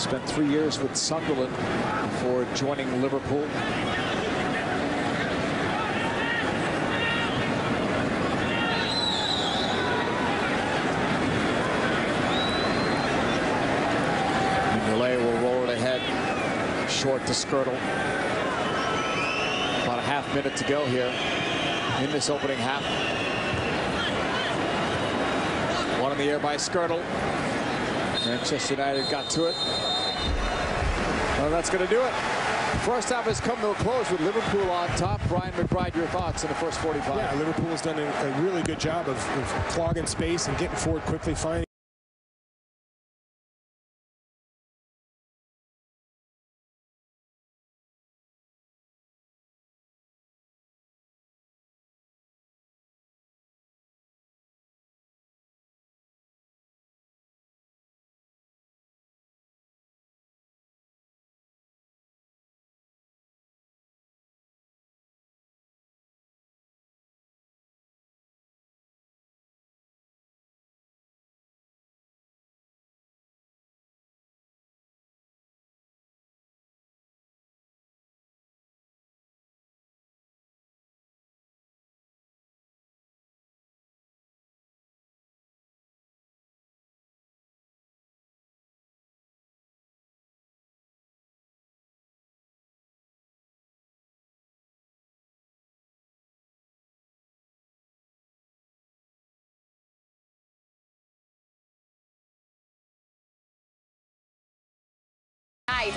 Spent 3 years with Sunderland before joining Liverpool. Mignolet will roll it ahead. Short to Skirtle. About a half minute to go here in this opening half. One in the air by Skirtle. Manchester United got to it. Well, that's going to do it. First half has come to a close with Liverpool on top. Brian McBride, your thoughts in the first 45? Yeah, Liverpool has done a really good job of clogging space and getting forward quickly, finding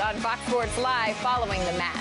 on Fox Sports Live following the match.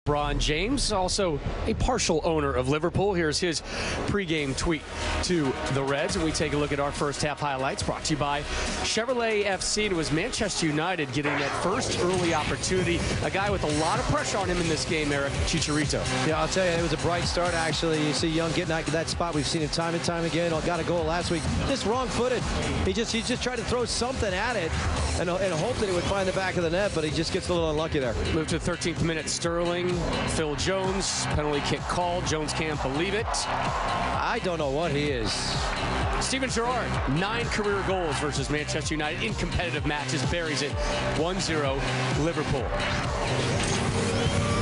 LeBron James, also a partial owner of Liverpool. Here's his pregame tweet to the Reds. And we take a look at our first half highlights, brought to you by Chevrolet FC. It was Manchester United getting that first early opportunity. A guy with a lot of pressure on him in this game, Eric Chicharito. Yeah, I'll tell you, it was a bright start, actually. You see Young getting that spot. We've seen him time and time again. Got a goal last week. Just wrong-footed. He just tried to throw something at it and hope that it would find the back of the net, but he just gets a little unlucky there. Move to the 13th minute. Sterling, Phil Jones, penalty kick called. Jones can't believe it. I don't know what he is. Steven Gerard, 9 career goals versus Manchester United in competitive matches, buries it 1-0 Liverpool.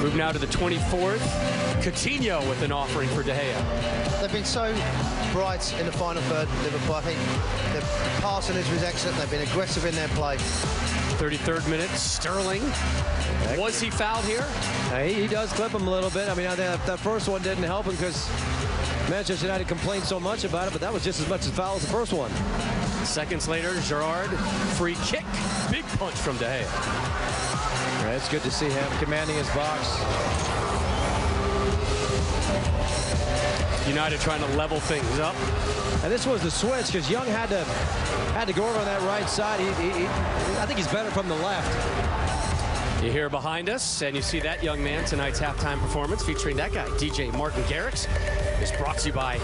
Move now to the 24th. Coutinho with an offering for De Gea. They've been so bright in the final third, Liverpool. I think their passing was excellent. They've been aggressive in their play. 33rd minute, Sterling. Was he fouled here? He does clip him a little bit. I mean, that first one didn't help him because Manchester United complained so much about it, but that was just as much as foul as the first one. Seconds later, Gerard, free kick. Big punch from De Gea. Yeah, it's good to see him commanding his box. United trying to level things up. And this was the switch because Young had to go over on that right side. I think he's better from the left. You hear behind us, and you see that young man. Tonight's halftime performance featuring that guy, DJ Martin Garrix, is brought to you by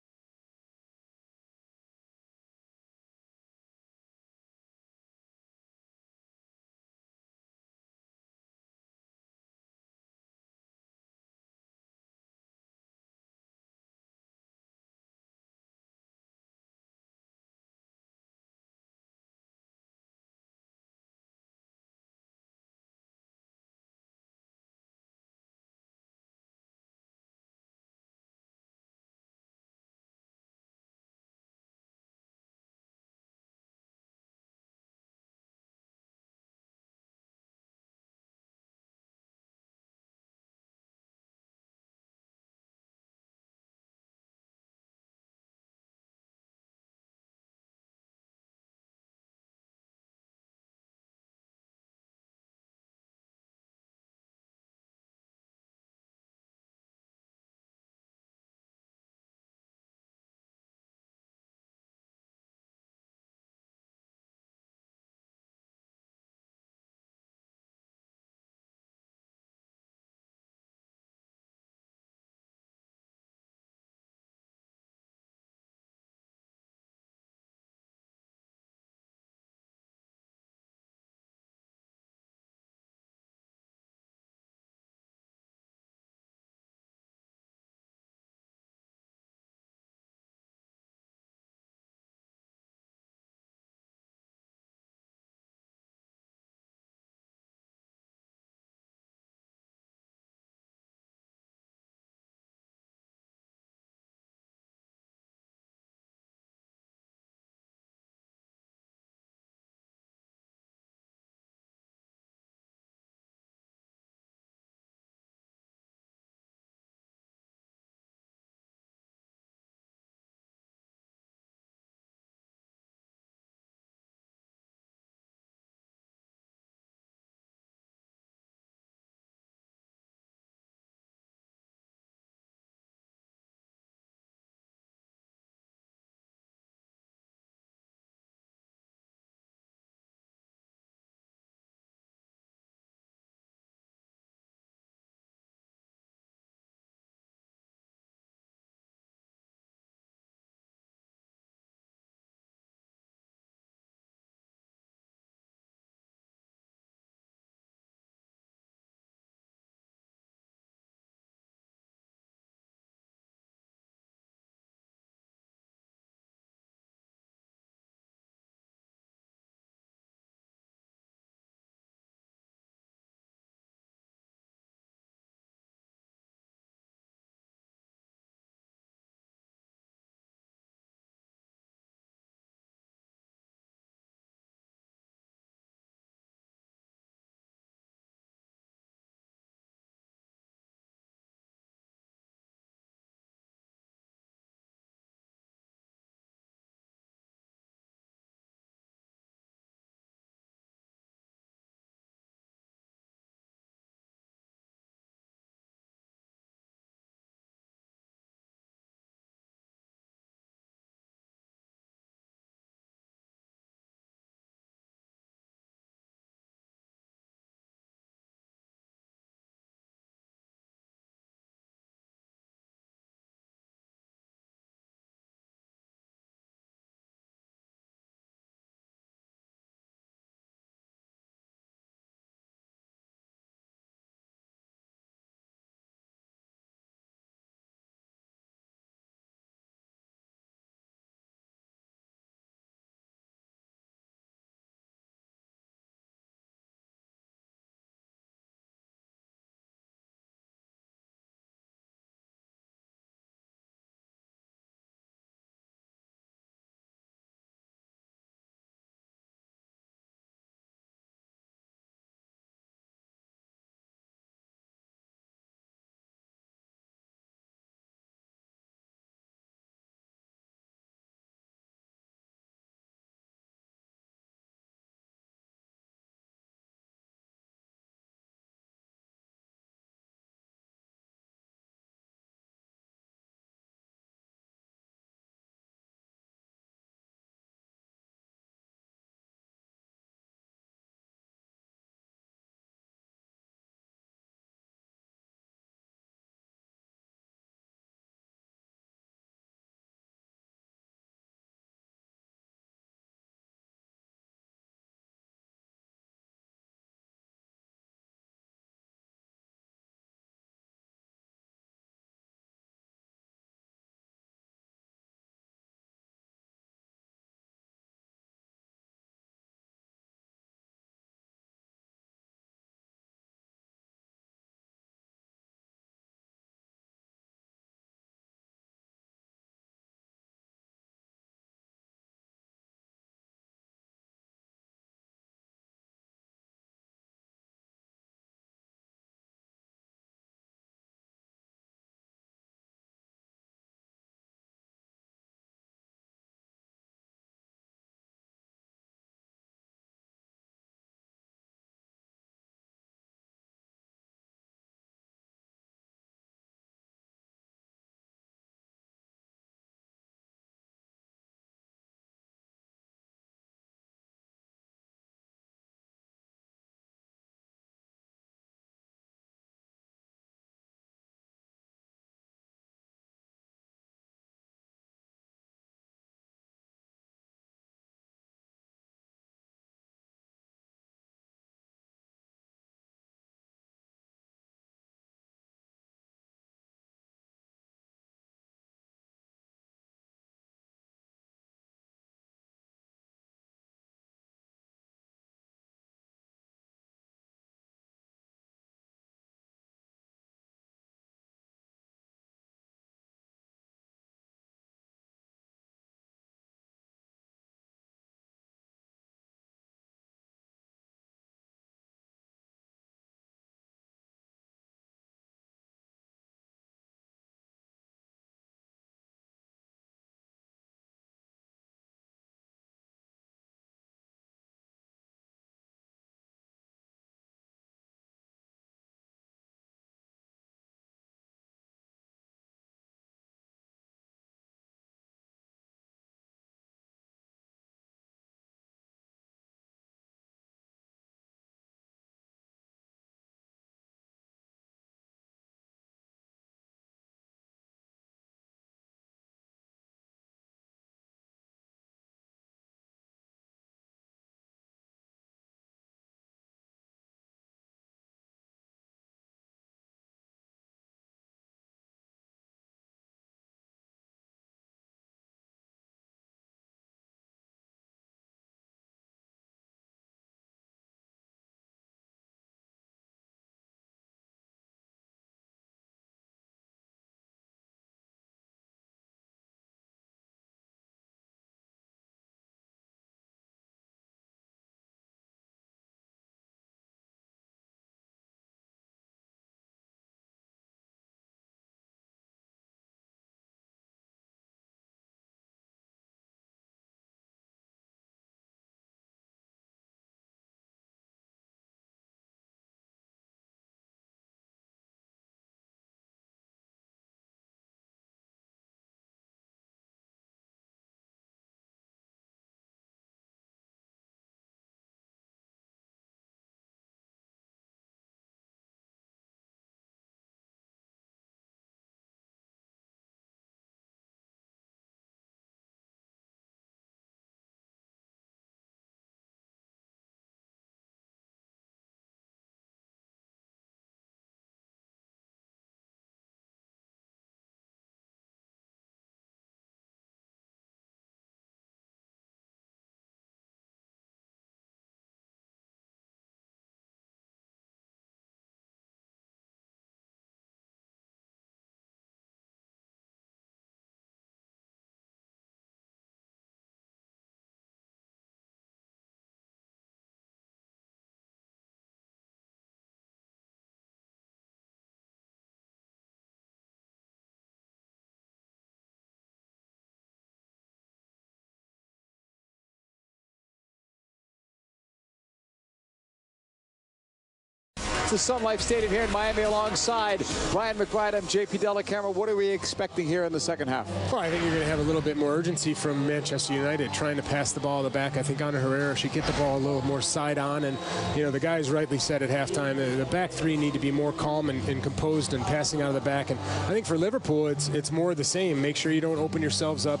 It's the Sun Life Stadium here in Miami alongside Ryan McBride. I'm JP Dellacamera. What are we expecting here in the second half? Well, I think you're going to have a little bit more urgency from Manchester United trying to pass the ball to the back. I think Ana Herrera should get the ball a little more side on. And, you know, the guys rightly said at halftime, the back three need to be more calm and composed and passing out of the back. And I think for Liverpool, it's more of the same. Make sure you don't open yourselves up.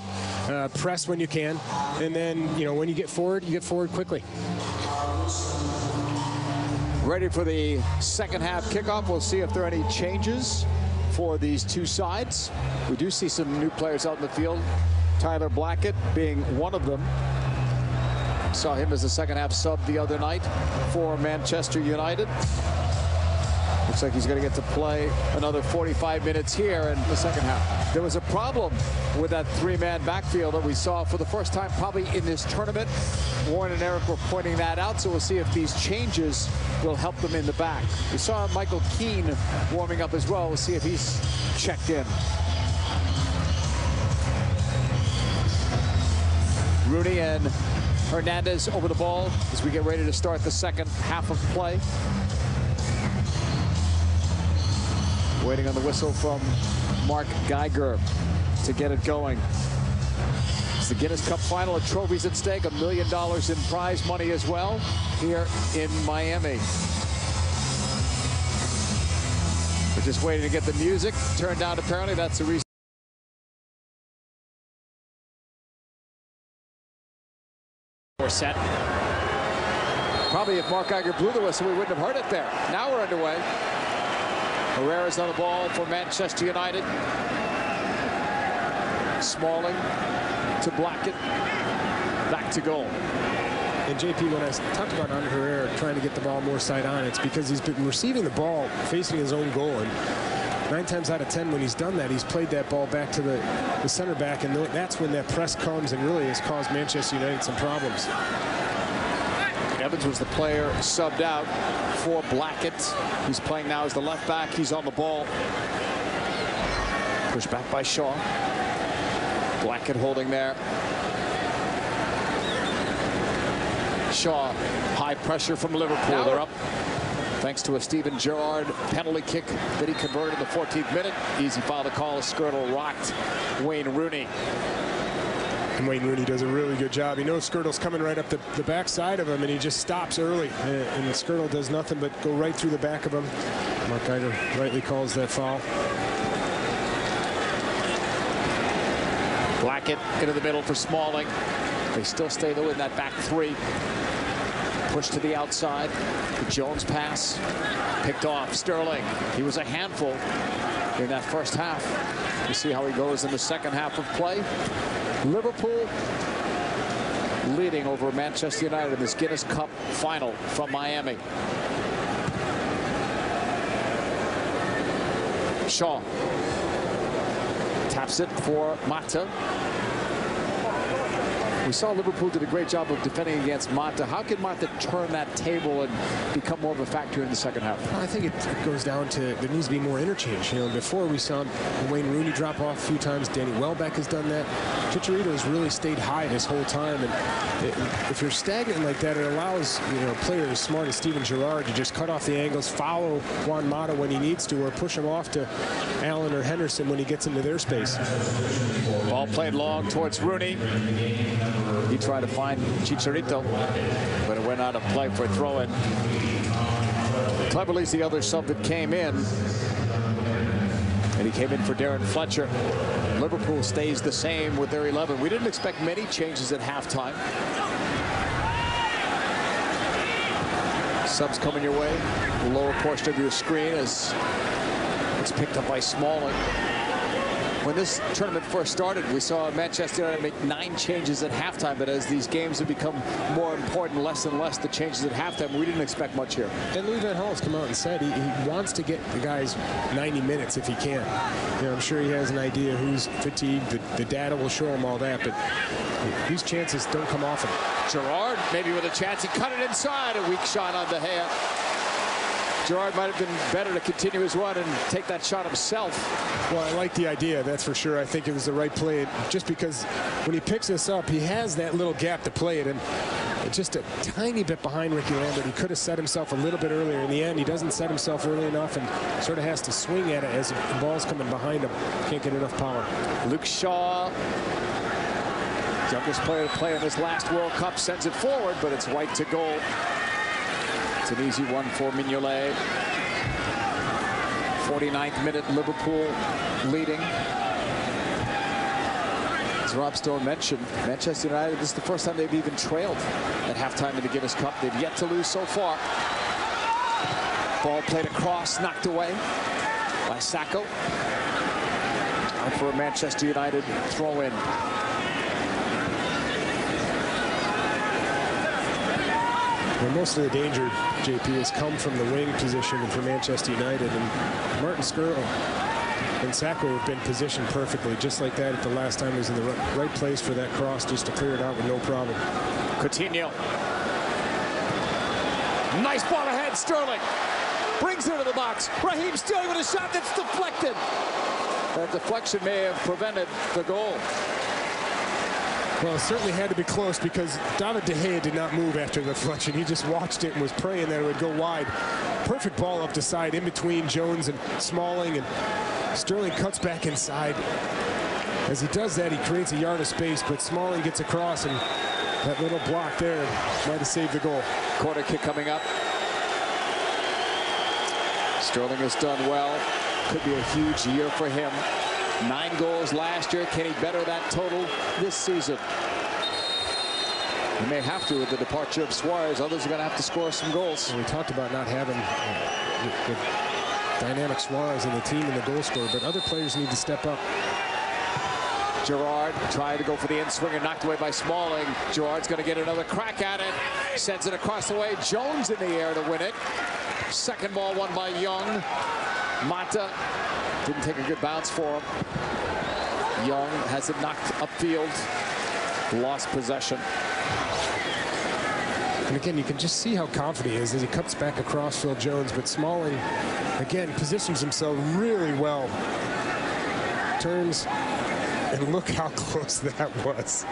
Press when you can. And then, you know, when you get forward quickly. Ready for the second half kickoff. We'll see if there are any changes for these two sides. We do see some new players out in the field. Tyler Blackett being one of them. Saw him as a second half sub the other night for Manchester United. Looks like he's going to get to play another 45 minutes here in the second half. There was a problem with that three-man backfield that we saw for the first time probably in this tournament. Warren and Eric were pointing that out, so we'll see if these changes will help them in the back. We saw Michael Keane warming up as well. We'll see if he's checked in. Rooney and Hernandez over the ball as we get ready to start the second half of play. Waiting on the whistle from Mark Geiger to get it going. It's the Guinness Cup final, of trophies at stake, $1 million in prize money as well here in Miami. We're just waiting to get the music turned down. Apparently that's the reason. Set. Probably if Mark Geiger blew the whistle, we wouldn't have heard it there. Now we're underway. Herrera's on the ball for Manchester United. Smalling to Blackett. Back to goal. And JP, when I talked about Ana Herrera trying to get the ball more side on, it's because he's been receiving the ball facing his own goal. And 9 times out of 10 when he's done that, he's played that ball back to the center back, and that's when that press comes and really has caused Manchester United some problems. Evans was the player subbed out for Blackett. He's playing now as the left back. He's on the ball. Pushed back by Shaw. Blackett holding there. Shaw, high pressure from Liverpool. They're up thanks to a Steven Gerard penalty kick that he converted in the 14th minute. Easy foul to call. Skirtle rocked Wayne Rooney. And Wayne Rooney does a really good job. He knows Skirtle's coming right up the backside of him, and he just stops early. And Skirtle does nothing but go right through the back of him. Mark Geiger rightly calls that foul. Blackett into the middle for Smalling. They still stay though in that back three. Push to the outside. The Jones pass picked off. Sterling. He was a handful in that first half. We'll see how he goes in the second half of play. Liverpool leading over Manchester United in this Guinness Cup final from Miami. Shaw taps it for Mata. We saw Liverpool did a great job of defending against Mata. How can Mata turn that table and become more of a factor in the second half? Well, I think it goes down to there needs to be more interchange. You know, before we saw Wayne Rooney drop off a few times. Danny Welbeck has done that. Chicharito has really stayed high this whole time. And if you're stagnant like that, it allows players as smart as Steven Gerard to just cut off the angles, follow Juan Mata when he needs to, or push him off to Allen or Henderson when he gets into their space. Ball played long towards Rooney. He tried to find Chicharito, but it went out of play for a throw-in. Cleverly's the other sub that came in, and he came in for Darren Fletcher. Liverpool stays the same with their 11. We didn't expect many changes at halftime. Subs coming your way. The lower portion of your screen as it's picked up by Smalling. When this tournament first started, we saw Manchester United make 9 changes at halftime, but as these games have become more important, less and less the changes at halftime, we didn't expect much here. And Louis Van Gaal's come out and said he wants to get the guys 90 minutes if he can. I'm sure he has an idea who's fatigued. The data will show him all that, but these chances don't come often. Gerard maybe with a chance. He cut it inside. A weak shot on De Gea. Gerard might have been better to continue his run and take that shot himself. Well, I like the idea, that's for sure. I think it was the right play, just because when he picks this up, he has that little gap to play it, and just a tiny bit behind Ricky Lambert. He could have set himself a little bit earlier. In the end, he doesn't set himself early enough and sort of has to swing at it as the ball's coming behind him. Can't get enough power. Luke Shaw, youngest player to play in this last World Cup, sends it forward, but it's right to goal. It's an easy one for Mignolet. 49th minute, Liverpool leading. As Rob Stone mentioned, Manchester United, this is the first time they've even trailed at halftime in the Guinness Cup. They've yet to lose so far. Ball played across, knocked away by Sacco. Out for a Manchester United throw-in. Well, most of the danger, JP, has come from the wing position and for Manchester United. And Martin Skirtle and Sacco have been positioned perfectly, just like that at the last time. He was in the right place for that cross just to clear it out with no problem. Coutinho. Nice ball ahead, Sterling. Brings it into the box. Raheem Sterling with a shot that's deflected. That deflection may have prevented the goal. Well, it certainly had to be close because David De Gea did not move after the deflection. He just watched it and was praying that it would go wide. Perfect ball up the side in between Jones and Smalling, and Sterling cuts back inside. As he does that, he creates a yard of space, but Smalling gets across, and that little block there might have saved the goal. Corner kick coming up. Sterling has done well. Could be a huge year for him. 9 goals last year. Can he better that total this season? He may have to with the departure of Suarez. Others are going to have to score some goals. And we talked about not having the dynamic Suarez in the team and the goal scorer, but other players need to step up. Gerard tried to go for the in-swinger, knocked away by Smalling. Gerard's going to get another crack at it. Sends it across the way. Jones in the air to win it. Second ball won by Young. Mata didn't take a good bounce for him. Young has it knocked upfield. Lost possession. And again, you can just see how confident he is as he cuts back across Phil Jones. But Smalling, again, positions himself really well. Turns, and look how close that was.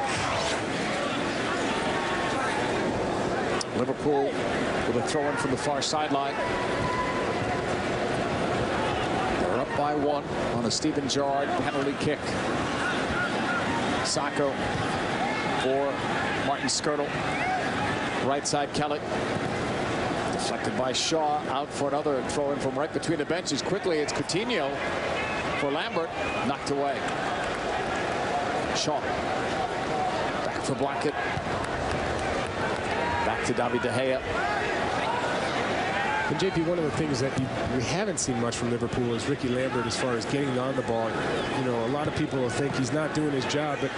Liverpool with a throw-in from the far sideline. They're up by 1 on a Steven Gerrard penalty kick. Sacco for Martin Skirtle. Right side, Kelly. Deflected by Shaw. Out for another throw-in from right between the benches. Quickly, it's Coutinho for Lambert. Knocked away. Shaw. Back for Blackett. Back to David De Gea. And JP, one of the things that we haven't seen much from Liverpool is Ricky Lambert as far as getting on the ball. You know, a lot of people will think he's not doing his job, but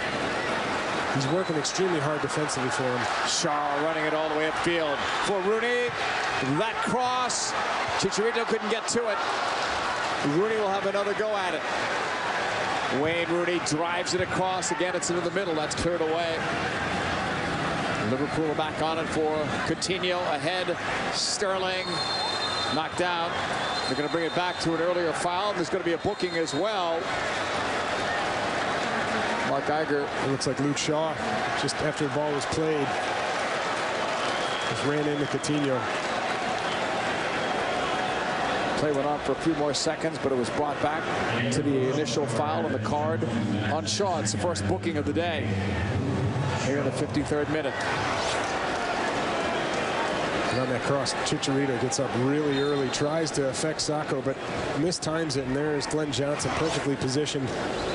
he's working extremely hard defensively for him. Shaw running it all the way upfield for Rooney. That cross. Chicharito couldn't get to it. Rooney will have another go at it. Wayne Rooney drives it across. Again, it's into the middle. That's cleared away. Liverpool are back on it for Coutinho ahead. Sterling knocked out. They're going to bring it back to an earlier foul. There's going to be a booking as well. Mark Geiger. It looks like Luke Shaw, just after the ball was played, just ran into Coutinho. Play went on for a few more seconds, but it was brought back to the initial foul on the card on Shaw. It's the first booking of the day here in the 53rd minute. And on that cross, Chicharito gets up really early, tries to affect Sacco, but mistimes it, and there's Glenn Johnson perfectly positioned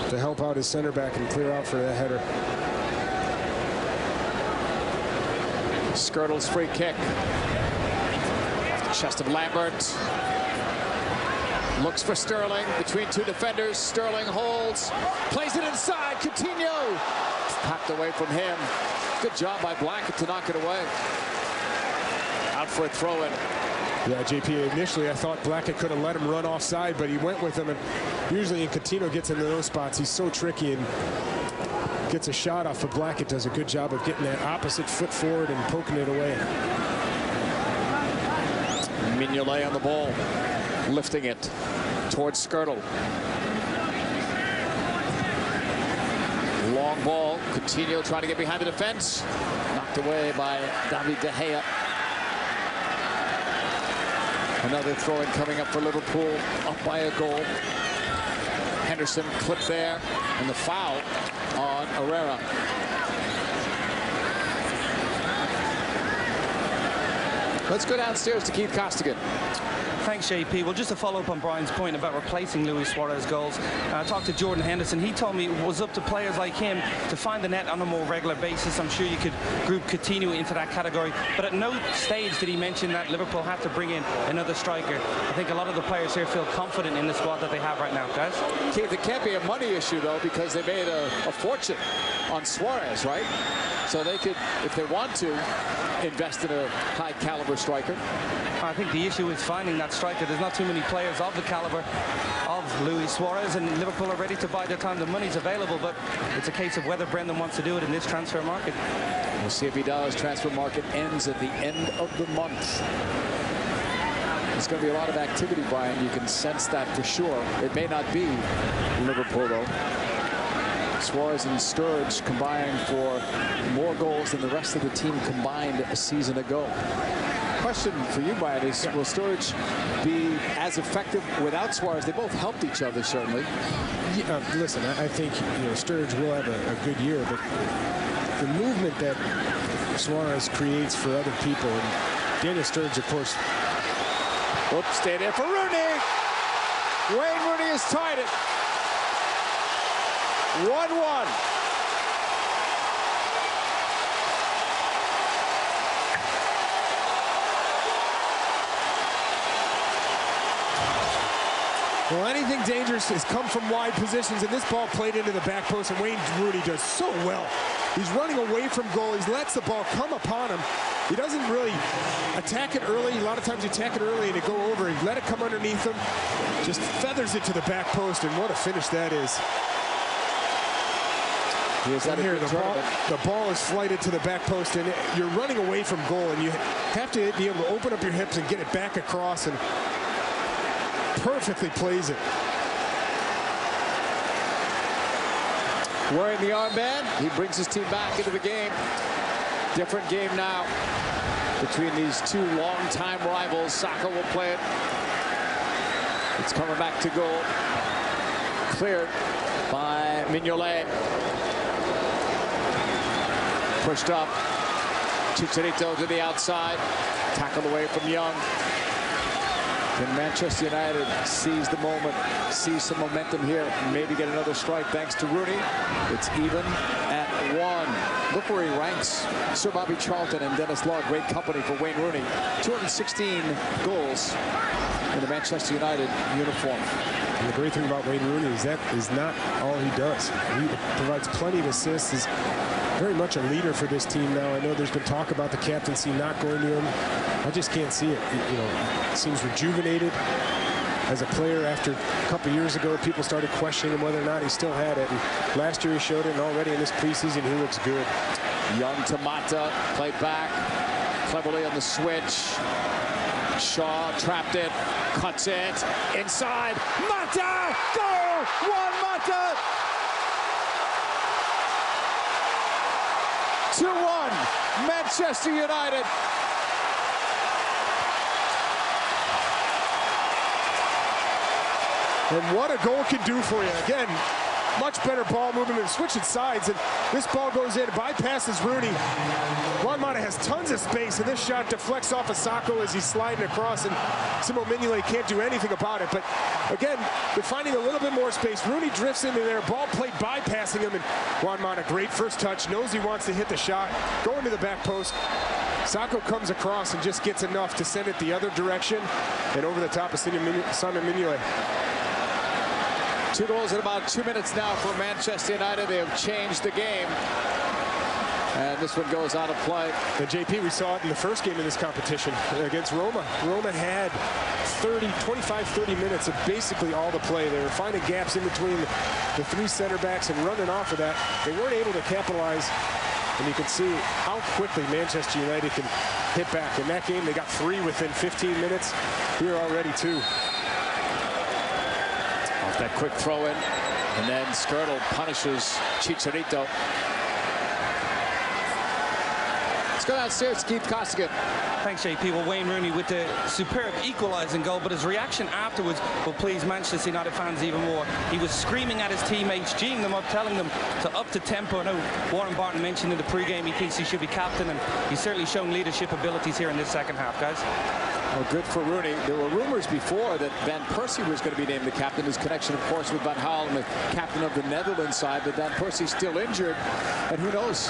to help out his center back and clear out for that header. Skirtle's free kick. Off the chest of Lambert. Looks for Sterling between 2 defenders. Sterling holds, plays it inside. Coutinho packed away from him. Good job by Blackett to knock it away. Out for a throw-in. Yeah, JP, initially I thought Blackett could have let him run offside, but he went with him, and usually Coutinho gets into those spots. He's so tricky and gets a shot off, but Blackett does a good job of getting that opposite foot forward and poking it away. Mignolet on the ball, lifting it towards Skirtle. Long ball. Coutinho trying to get behind the defense. Knocked knocked away by David De Gea. Another throw-in coming up for Liverpool, up by a goal. Henderson clipped there, and the foul on Herrera. Let's go downstairs to Keith Costigan. Thanks, JP. Well, just to follow up on Brian's point about replacing Luis Suarez goals, I talked to Jordan Henderson. He told me it was up to players like him to find the net on a more regular basis. I'm sure you could group Coutinho into that category, but at no stage did he mention that Liverpool had to bring in another striker. I think a lot of the players here feel confident in the squad that they have right now, guys. Keith, it can't be a money issue, though, because they made a fortune on Suarez, right? So they could, if they want to, invest in a high-caliber striker. I think the issue is finding that striker. There's not too many players of the caliber of Luis Suarez, and Liverpool are ready to buy their time. The money's available, but it's a case of whether Brendan wants to do it in this transfer market. We'll see if he does. Transfer market ends at the end of the month. There's going to be a lot of activity, Brian. You can sense that for sure. It may not be Liverpool, though. Suarez and Sturridge combined for more goals than the rest of the team combined a season ago. Question for you, Brian, is will Sturridge be as effective without Suarez? They both helped each other, certainly. Yeah, listen, I think Sturridge will have a good year, but the movement that Suarez creates for other people, and Daniel Sturridge, of course. Oops, stay there for Rooney. Wayne Rooney has tied it. 1-1. Well, anything dangerous has come from wide positions, and this ball played into the back post, and Wayne Rooney does so well. He's running away from goal. He lets the ball come upon him. He doesn't really attack it early. A lot of times you attack it early and it go over. He let it come underneath him. Just feathers it to the back post, and what a finish that is. Here, the ball is flighted to the back post, and you're running away from goal, and you have to be able to open up your hips and get it back across, and perfectly plays it. Wearing the armband, he brings his team back into the game. Different game now between these two longtime rivals. Saka will play it. It's coming back to goal. Cleared by Mignolet. Pushed up. Chicharito to the outside. Tackled away from Young. Can Manchester United seize the moment, seize some momentum here, and maybe get another strike thanks to Rooney? It's even at 1. Look where he ranks. Sir Bobby Charlton and Dennis Law, great company for Wayne Rooney. 216 goals in the Manchester United uniform. And the great thing about Wayne Rooney is that is not all he does. He provides plenty of assists. He's very much a leader for this team now. I know there's been talk about the captaincy not going to him. I just can't see it. He seems rejuvenated as a player. After a couple years ago, people started questioning him whether or not he still had it. And last year he showed it, and already in this preseason he looks good. Young to Mata, played back cleverly on the switch. Shaw trapped it, cuts it inside. Mata, goal! Juan Mata. 2-1, Manchester United. And what a goal can do for you. Again, much better ball movement and switching sides. And this ball goes in, bypasses Rooney. Juan Mata has tons of space, and this shot deflects off of Sacco as he's sliding across, and Simon Mignolet can't do anything about it. But again, they're finding a little bit more space. Rooney drifts into there, ball played bypassing him, and Juan Mata, great first touch, knows he wants to hit the shot, going to the back post. Sacco comes across and just gets enough to send it the other direction and over the top of Simon Mignolet. 2 goals in about 2 minutes now for Manchester United. They have changed the game. And this one goes out of play. And JP, we saw it in the first game of this competition against Roma. Roma had 25, 30 minutes of basically all the play. They were finding gaps in between the 3 center backs and running off of that. They weren't able to capitalize. And you can see how quickly Manchester United can hit back. In that game, they got 3 within 15 minutes. Here already 2. Off that quick throw in. And then Skrtel punishes Chicharito. Let's go downstairs, Keith Costigan. Thanks, JP. Well, Wayne Rooney with the superb equalising goal, but his reaction afterwards will please Manchester United fans even more. He was screaming at his teammates, geeing them up, telling them to up the tempo. I know Warren Barton mentioned in the pre-game he thinks he should be captain, and he's certainly shown leadership abilities here in this second half, guys. Well, good for Rooney. There were rumors before that Van Persie was going to be named the captain. His connection, of course, with Van Gaal and the captain of the Netherlands side. But Van Persie's still injured, and who knows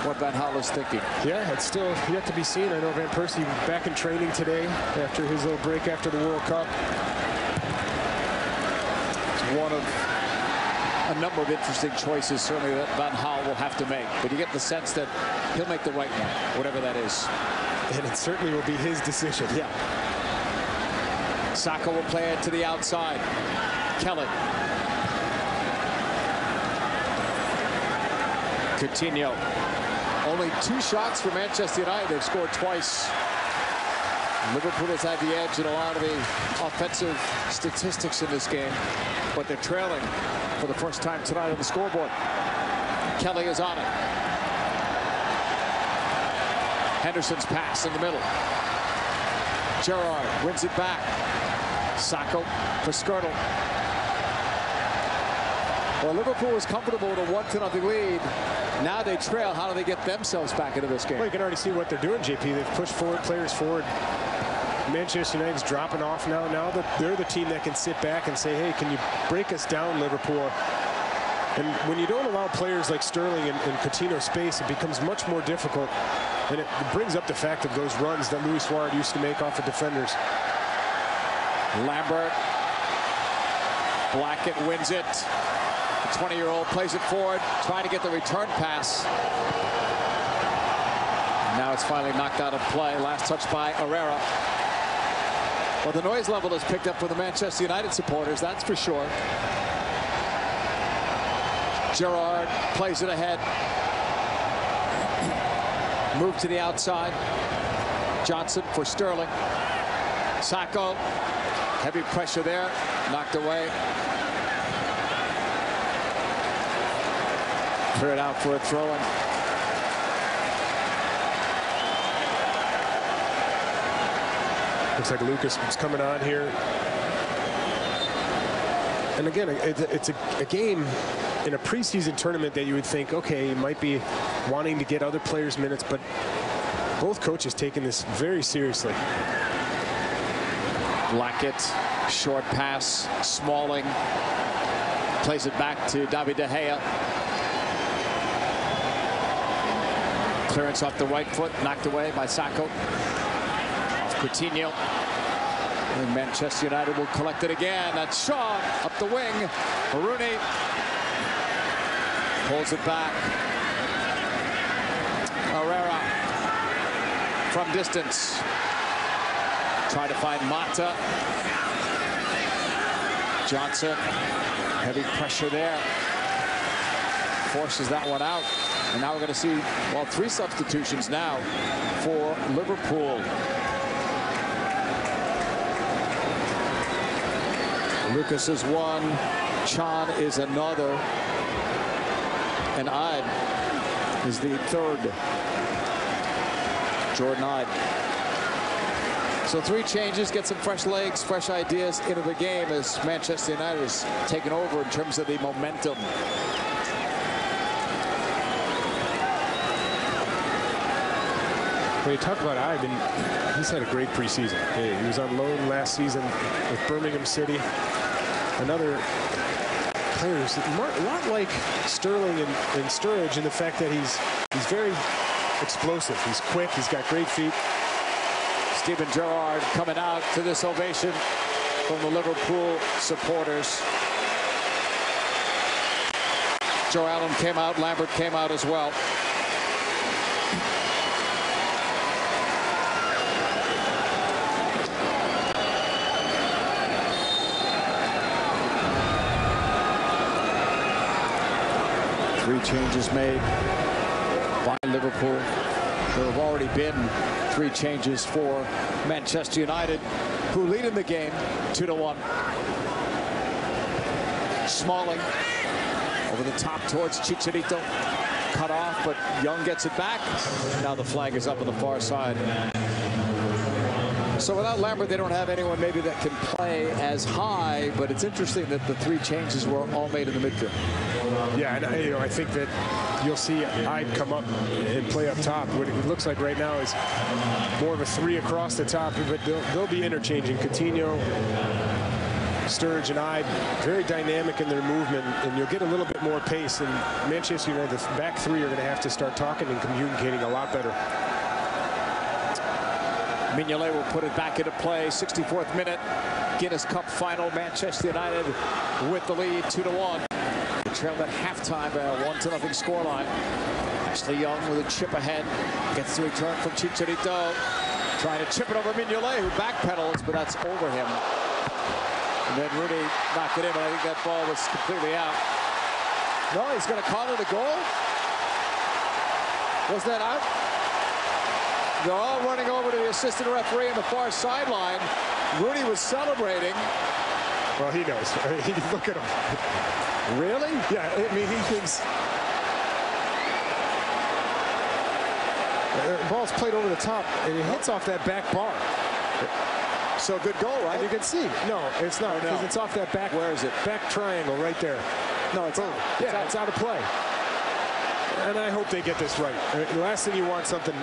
what Van Gaal is thinking. Yeah, it's still yet to be seen. I know Van Persie back in training today after his little break after the World Cup. It's one of a number of interesting choices, certainly, that Van Gaal will have to make. But you get the sense that he'll make the right one, whatever that is. And it certainly will be his decision. Yeah. Saka will play it to the outside. Kelly. Coutinho. Only 2 shots for Manchester United. They've scored twice. Liverpool has had the edge in a lot of the offensive statistics in this game, but they're trailing for the first time tonight on the scoreboard. Kelly is on it. Henderson's pass in the middle. Gerard wins it back. Sacco for Skirtle. Well, Liverpool was comfortable with a 1-0 lead. Now they trail. How do they get themselves back into this game? Well, you can already see what they're doing, JP. They've pushed forward, players forward. Manchester United's dropping off now. Now that they're the team that can sit back and say, hey, can you break us down, Liverpool? And when you don't allow players like Sterling and Coutinho space, it becomes much more difficult. And it brings up the fact of those runs that Luis Suarez used to make off of defenders. Lambert. Blackett wins it. The 20-year-old plays it forward, trying to get the return pass. Now it's finally knocked out of play. Last touch by Herrera. Well, the noise level has picked up for the Manchester United supporters, that's for sure. Gerard plays it ahead. Move to the outside. Johnson for Sterling. Sacco. Heavy pressure there. Knocked away. Clear it out for a throw-in. Looks like Lucas is coming on here. And again, it's a game in a preseason tournament that you would think, okay, you might be wanting to get other players minutes, but both coaches taking this very seriously. Blackett, short pass. Smalling plays it back to David De Gea. Clearance off the right foot, knocked away by Sacco. Off Coutinho. And Manchester United will collect it again. That's Shaw up the wing. Rooney pulls it back. Herrera from distance. Try to find Mata. Johnson. Heavy pressure there. Forces that one out. And now we're going to see, well, 3 substitutions now for Liverpool. Lucas is one. Chan is another. And Ide is the third. Jordan Ide. So 3 changes, get some fresh legs, fresh ideas into the game as Manchester United is taken over in terms of the momentum. When you talk about Ide, he's had a great preseason. He was on loan last season with Birmingham City. Another player who's a lot like Sterling and Sturridge in the fact that he's very explosive. He's quick. He's got great feet. Steven Gerrard coming out to this ovation from the Liverpool supporters. Joe Allen came out. Lambert came out as well. Three changes made by Liverpool. There have already been 3 changes for Manchester United, who lead in the game 2-1. Smalling over the top towards Chicharito. Cut off. but Young gets it back. Now the flag is up on the far side. So without Lambert, they don't have anyone maybe that can play as high, but it's interesting that the 3 changes were all made in the midfield. Yeah, and I think that you'll see Hyde come up and play up top. What it looks like right now is more of a 3 across the top, but they'll be interchanging. Coutinho, Sturridge, and Hyde, very dynamic in their movement, and you'll get a little bit more pace. And Manchester United, the back 3 are going to have to start talking and communicating a lot better. Mignolet will put it back into play. 64th minute. Guinness Cup final. Manchester United with the lead 2-1. They trailed at halftime by a 1-0 scoreline. Ashley Young with a chip ahead. Gets the return from Chicharito. Trying to chip it over Mignolet, who backpedals, but that's over him. And then Rooney knocked it in, but I think that ball was completely out. No, he's going to call it a goal. Was that out? They're all running over to the assistant referee on the far sideline. Rooney was celebrating. Well, he knows. I mean, look at him. Really? Yeah, I mean, he thinks the ball's played over the top, and it hits off that back bar. So good goal, right? And you can see. No, it's not, because it's off that back. Where is it? Back triangle right there. No, it's out. Yeah, it's out of play. And I hope they get this right. The last thing you want something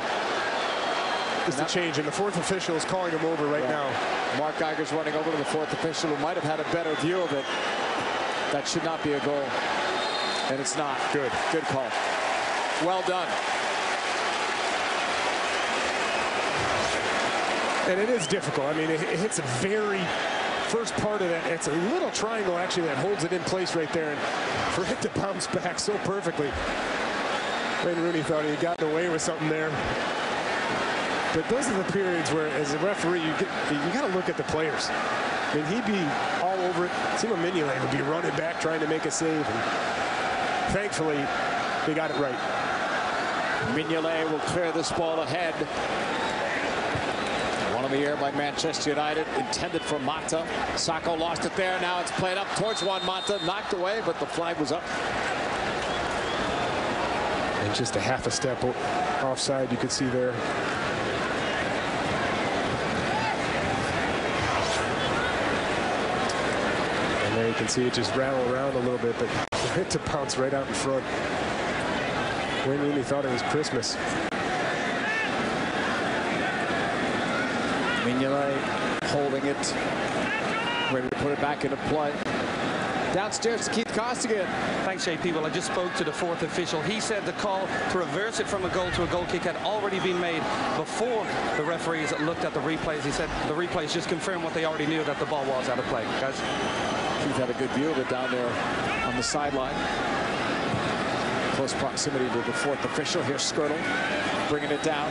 is to change, and the 4th official is calling him over right now. Mark Geiger's running over to the 4th official, who might have had a better view of it. That should not be a goal, and it's not. Good call. Well done. And it is difficult. I mean, it hits a very first part of that. It's a little triangle actually that holds it in place right there, and for it to bounce back so perfectly. Wayne Rooney thought he had gotten away with something there. But those are the periods where, as a referee, you got to look at the players. I mean, he'd be all over it. Timo Mignolet would be running back trying to make a save. And thankfully, they got it right. Mignolet will clear this ball ahead. One in the air by Manchester United, intended for Mata. Sacco lost it there. Now it's played up towards Juan Mata, knocked away, but the flag was up. And just a half a step offside, you could see there. And there you can see it just rattle around a little bit, but hit to bounce right out in front. Wayne Rooney thought it was Christmas. Mignolet holding it. Ready to put it back into play. Downstairs to Keith Costigan. Thanks, JP. Well, I just spoke to the 4th official. He said the call to reverse it from a goal to a goal kick had already been made before the referees looked at the replays. He said the replays just confirmed what they already knew, that the ball was out of play. Guys, Keith had a good view of it down there on the sideline. Close proximity to the 4th official. Here's Skirtle bringing it down.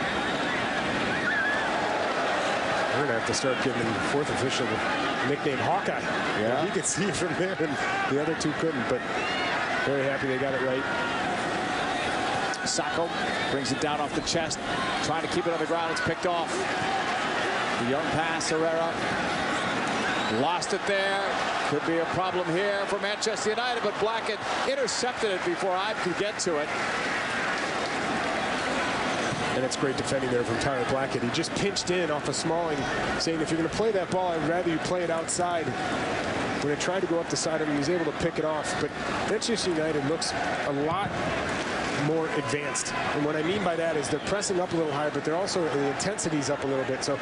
We're going to have to start giving the 4th official the nickname Hawkeye. Yeah. You could see it from there, and the other 2 couldn't, but very happy they got it right. Sacco brings it down off the chest, trying to keep it on the ground. It's picked off. The Young pass, Herrera. Lost it there. Could be a problem here for Manchester United, but Blackett intercepted it before I could get to it. And it's great defending there from Tyler Blackett. He just pinched in off of Smalling, saying if you're going to play that ball, I'd rather you play it outside. When it tried to go up the side of him, he was able to pick it off. But Manchester United looks a lot more advanced. And what I mean by that is they're pressing up a little higher, but they're also, the intensity's up a little bit. So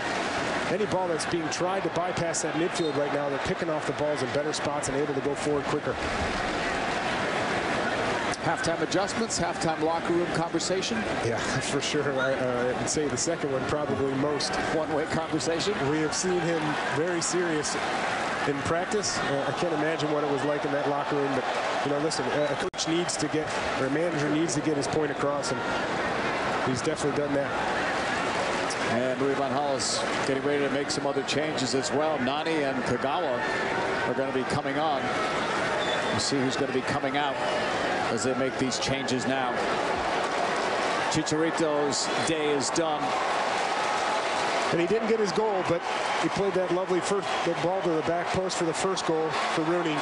any ball that's being tried to bypass that midfield right now, they're picking off the balls in better spots and able to go forward quicker. Halftime adjustments, halftime locker room conversation. Yeah, for sure. I'd say the second one probably most. One-way conversation. We have seen him very serious in practice. I can't imagine what it was like in that locker room. But, you know, listen, a coach needs to get, or a manager needs to get his point across, and he's definitely done that. And Louis van Gaal is getting ready to make some other changes as well. Nani and Kagawa are going to be coming on. We'll see who's going to be coming out as they make these changes now. Chicharito's day is done. And he didn't get his goal, but he played that lovely first ball to the back post for the first goal for Rooney.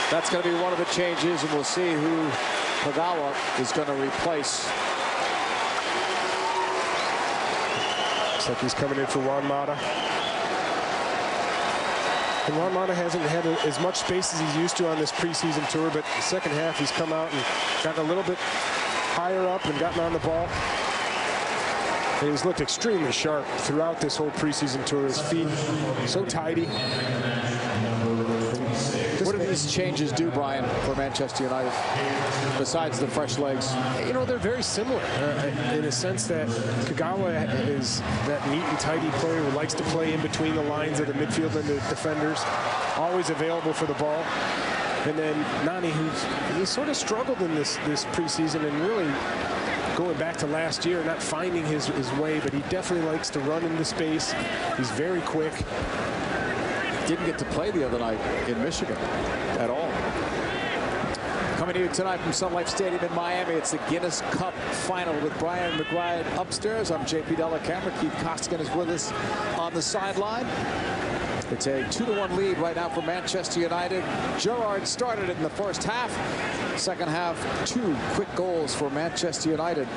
That's going to be one of the changes, and we'll see who Kagawa is going to replace. Looks like he's coming in for Juan Mata. And Juan Mata hasn't had as much space as he's used to on this preseason tour, but the second half he's come out and gotten a little bit higher up and gotten on the ball. And he's looked extremely sharp throughout this whole preseason tour. His feet so tidy. What do these changes do, Brian, for Manchester United, besides the fresh legs? You know, they're very similar in a sense that Kagawa is that neat and tidy player who likes to play in between the lines of the midfield and the defenders, always available for the ball. And then Nani, he's sort of struggled in this preseason and really going back to last year, not finding his way, but he definitely likes to run into space. He's very quick. Didn't get to play the other night in Michigan at all. Coming to you tonight from Sun Life Stadium in Miami, it's the Guinness Cup final with Brian McBride upstairs. I'm JP Dellacamera. Keith Costigan is with us on the sideline. It's a 2-1 lead right now for Manchester United. Gerard started it in the first half. Second half, 2 quick goals for Manchester United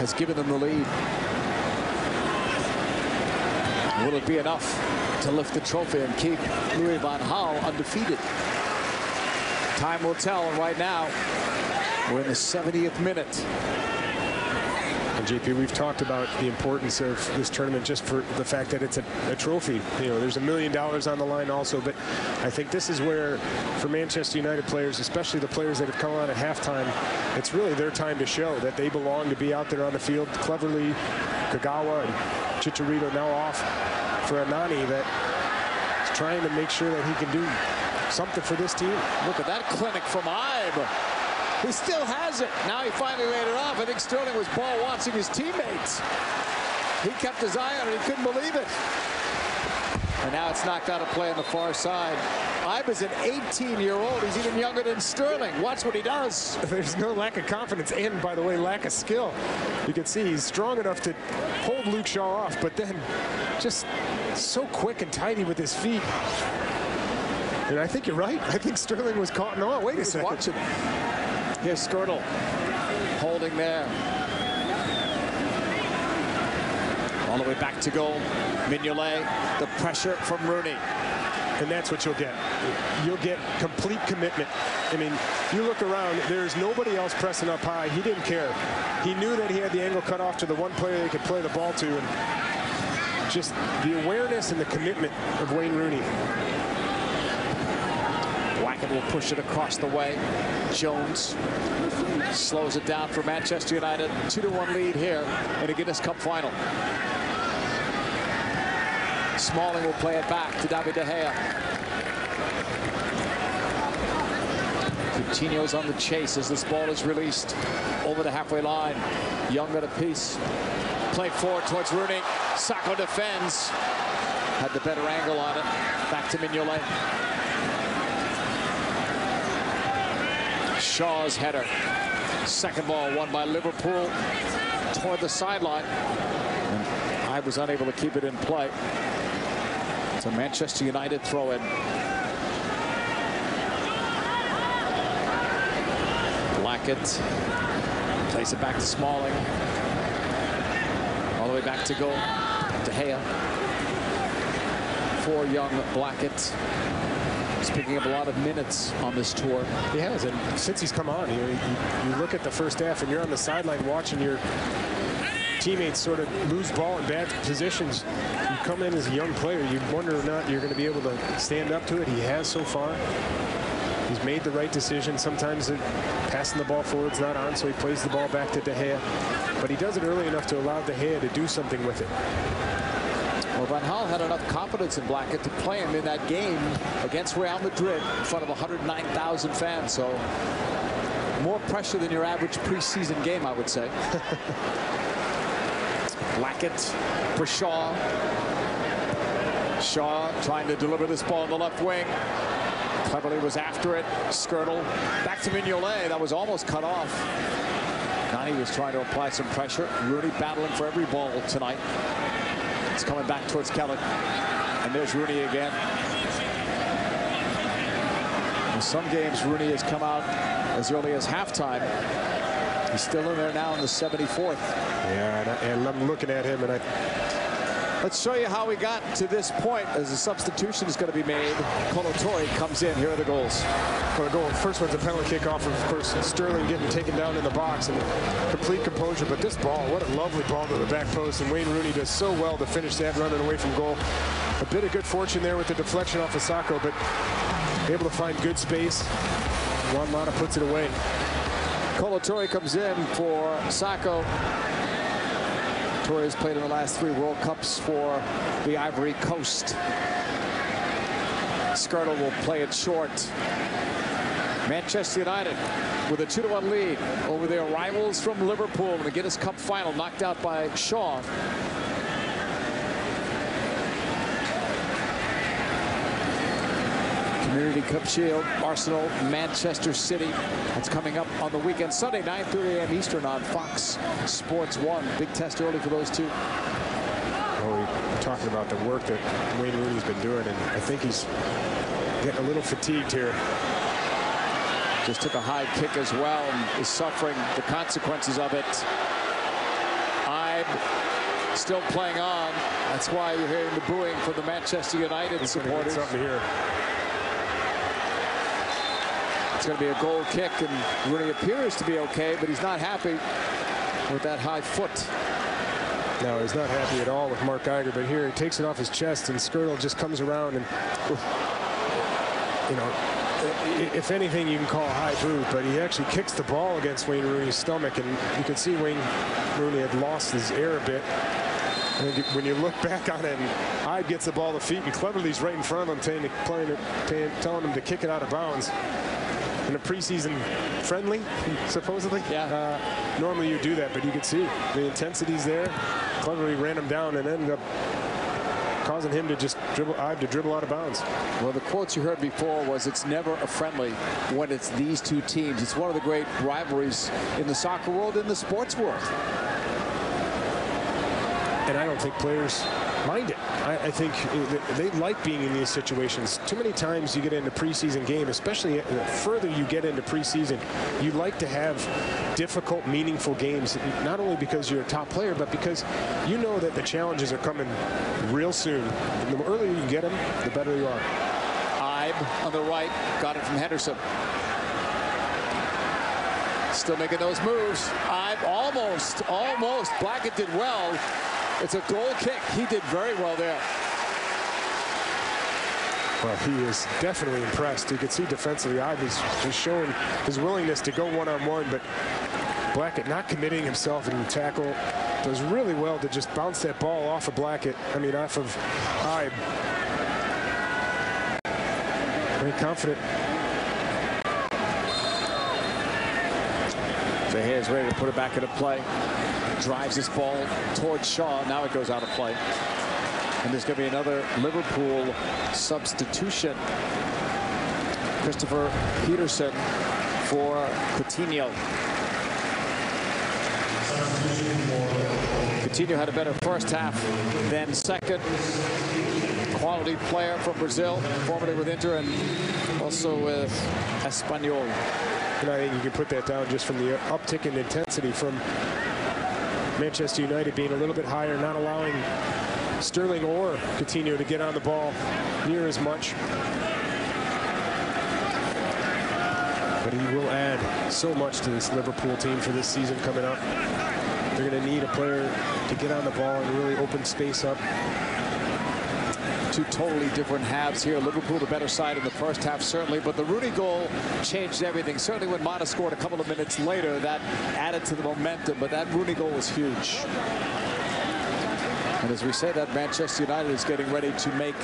has given them the lead. Will it be enough to lift the trophy and keep Louis van Gaal undefeated? Time will tell, and right now we're in the 70th minute. And JP, we've talked about the importance of this tournament just for the fact that it's a trophy. You know, there's $1 million on the line also, but I think this is where, for Manchester United players, especially the players that have come on at halftime, it's really their time to show that they belong to be out there on the field. Cleverly, Kagawa and Chicharito now off for Anani, that is trying to make sure that he can do something for this team. Look at that clinic from Ibe. He still has it. Now he finally laid it off. I think Sterling was ball watching his teammates. He kept his eye on it. He couldn't believe it. And now it's knocked out of play on the far side. Ibe is an 18-year-old. He's even younger than Sterling. Watch what he does. There's no lack of confidence and, by the way, lack of skill. You can see he's strong enough to hold Luke Shaw off, but then just so quick and tidy with his feet. And I think you're right. I think Sterling was caught. No, wait a second. Watching. Here's Skirtle holding there. All the way back to goal. Mignolet, the pressure from Rooney. And that's what you'll get. You'll get complete commitment. I mean, you look around, there's nobody else pressing up high. He didn't care. He knew that he had the angle cut off to the one player they could play the ball to. And just the awareness and the commitment of Wayne Rooney. Blackett will push it across the way. Jones slows it down for Manchester United. 2-1 lead here in a Guinness Cup final. Smalling will play it back to David De Gea. Coutinho's on the chase as this ball is released over the halfway line. Young got a piece. Played forward towards Rooney. Sacco defends. Had the better angle on it. Back to Mignolet. Shaw's header. Second ball won by Liverpool toward the sideline. And I was unable to keep it in play. It's a Manchester United throw-in. Blackett plays it back to Smalling. All the way back to goal. De Gea. For young Blackett. He's picking up a lot of minutes on this tour. He has, and since he's come on, you look at the first half and you're on the sideline watching your teammates sort of lose ball in bad positions. You come in as a young player, you wonder or not you're going to be able to stand up to it. He has so far. He's made the right decision. Sometimes passing the ball forward is not on, so he plays the ball back to De Gea. But he does it early enough to allow De Gea to do something with it. Well, Van Gaal had enough confidence in Blackett to play him in that game against Real Madrid in front of 109,000 fans. So more pressure than your average preseason game, I would say. Blackett for Shaw. Shaw trying to deliver this ball in the left wing. Cleverly was after it. Skirtle back to Mignolet. That was almost cut off. Nani was trying to apply some pressure. Rooney battling for every ball tonight. It's coming back towards Kelly. And there's Rooney again. Some games Rooney has come out as early as halftime. He's still in there now in the 74th. Yeah, and I'm looking at him, and let's show you how we got to this point as a substitution is going to be made. Colotori comes in. Here are the goals. Well, the goal, first one's a penalty kick off of course, Sterling getting taken down in the box and complete composure. But this ball, what a lovely ball to the back post. And Wayne Rooney does so well to finish that running away from goal. A bit of good fortune there with the deflection off of Sacco, but able to find good space. Juan Mata puts it away. Colotori comes in for Sacco. Torres played in the last 3 World Cups for the Ivory Coast. Skirtle will play it short. Manchester United with a 2-1 lead over their rivals from Liverpool in the Guinness Cup final, knocked out by Shaw. Community Cup Shield, Arsenal, Manchester City. That's coming up on the weekend, Sunday, 9:30 a.m. Eastern on Fox Sports 1. Big test early for those two. Well, we're talking about the work that Wayne Rooney's been doing, and I think he's getting a little fatigued here. Just took a high kick as well and is suffering the consequences of it. Ibe still playing on. That's why you're hearing the booing from the Manchester United supporters. Something here. It's going to be a goal kick, and Rooney appears to be okay, but he's not happy with that high foot. No, he's not happy at all with Mark Geiger, but here he takes it off his chest, and Skirtle just comes around and, you know, if anything, you can call a high boot, but he actually kicks the ball against Wayne Rooney's stomach, and you can see Wayne Rooney had lost his air a bit. And when you look back on it, and Ibe gets the ball to feet, and cleverly he's right in front of him, telling him to kick it out of bounds. In a preseason friendly, supposedly. Yeah. Normally you do that, but you can see the intensity's there. Cleverly ran him down and ended up causing him to just Ibe to dribble out of bounds. Well, the quotes you heard before was, it's never a friendly when it's these two teams. It's one of the great rivalries in the soccer world, in the sports world. And I don't think players mind it. I think they like being in these situations. Too many times you get into preseason game, especially the further you get into preseason, you like to have difficult, meaningful games, not only because you're a top player, but because you know that the challenges are coming real soon. And the earlier you get them, the better you are. Ibe on the right, got it from Henderson. Still making those moves. Ibe almost. Blackett did well. It's a goal kick. He did very well there. Well, he is definitely impressed. You can see defensively, Ibe is showing his willingness to go one-on-one, but Blackett not committing himself in the tackle. Does really well to just bounce that ball off of Blackett. I mean, off of Ibe. Very confident. Verheer is ready to put it back into play. Drives this ball towards Shaw. Now it goes out of play. And there's going to be another Liverpool substitution. Christopher Peterson for Coutinho. Coutinho had a better first half than second. Quality player from Brazil, formerly with Inter and also with Espanyol. And I think you can put that down just from the uptick in intensity from Manchester United being a little bit higher, not allowing Sterling or Coutinho to get on the ball near as much. But he will add so much to this Liverpool team for this season coming up. They're going to need a player to get on the ball and really open space up. Two totally different halves here. Liverpool the better side in the first half, certainly, but the Rooney goal changed everything. Certainly when Mata scored a couple of minutes later, that added to the momentum, but that Rooney goal was huge. And as we say that, Manchester United is getting ready to make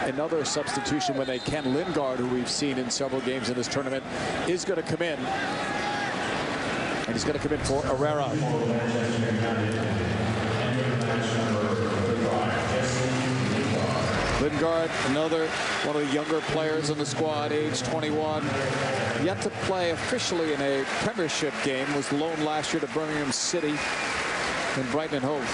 another substitution when they can. Lingard, who we've seen in several games in this tournament, is going to come in. And he's going to come in for Herrera. Lingard, another one of the younger players in the squad, age 21. Yet to play officially in a Premiership game. Was loaned last year to Birmingham City and Brighton and Hove.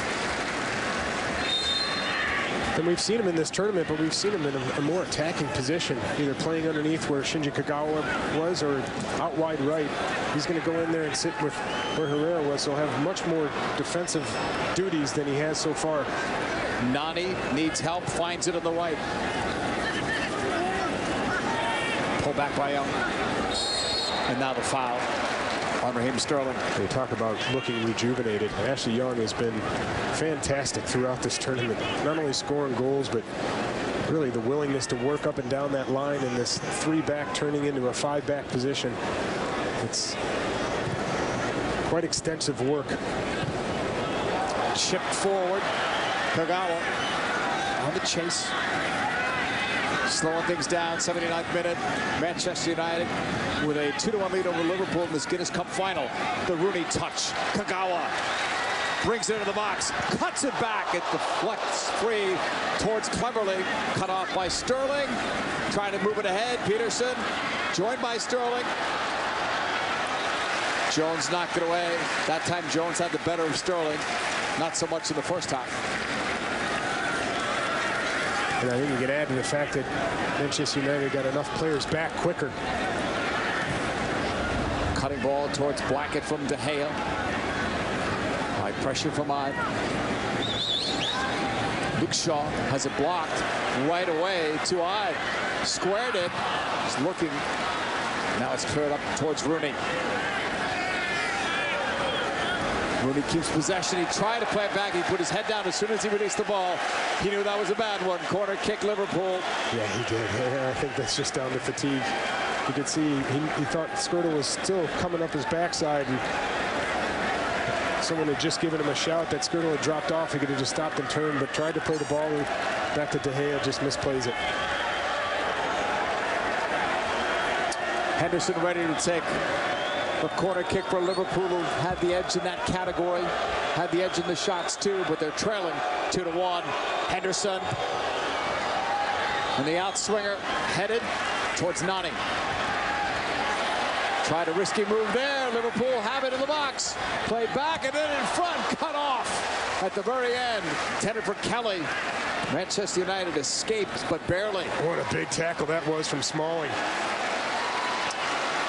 And we've seen him in this tournament, but we've seen him in a more attacking position, either playing underneath where Shinji Kagawa was or out wide right. He's going to go in there and sit with where Herrera was, so he'll have much more defensive duties than he has so far. Nani needs help, finds it on the right. Pull back by Young. And now the foul on Raheem Sterling. They talk about looking rejuvenated. Ashley Young has been fantastic throughout this tournament. Not only scoring goals, but really the willingness to work up and down that line in this 3-back turning into a 5-back position. It's quite extensive work. Chipped forward. Kagawa on the chase. Slowing things down, 79th minute. Manchester United with a 2-1 lead over Liverpool in this Guinness Cup final. The Rooney touch. Kagawa brings it into the box, cuts it back. It deflects free towards Cleverly. Cut off by Sterling. Trying to move it ahead. Peterson joined by Sterling. Jones knocked it away. That time Jones had the better of Sterling. Not so much in the first half. And I think you could add to the fact that Manchester United got enough players back quicker. Cutting ball towards Blackett from De Gea. High pressure from Ibe. Luke Shaw has it blocked right away to Ibe. Squared it. He's looking. Now it's cleared up towards Rooney. Rooney keeps possession. He tried to play it back. He put his head down as soon as he released the ball. He knew that was a bad one. Corner kick, Liverpool. Yeah, he did. Yeah, I think that's just down to fatigue. You could see he thought Skirtle was still coming up his backside. And someone had just given him a shout that Skirtle had dropped off. He could have just stopped and turned, but tried to play the ball back to De Gea, just misplays it. Henderson ready to take the corner kick for Liverpool, who had the edge in that category, had the edge in the shots too, but they're trailing 2-1. Henderson and the outswinger headed towards Nani. Tried a risky move there. Liverpool have it in the box. Played back and then in front, cut off at the very end. Intended for Kelly. Manchester United escaped, but barely. What a big tackle that was from Smalling.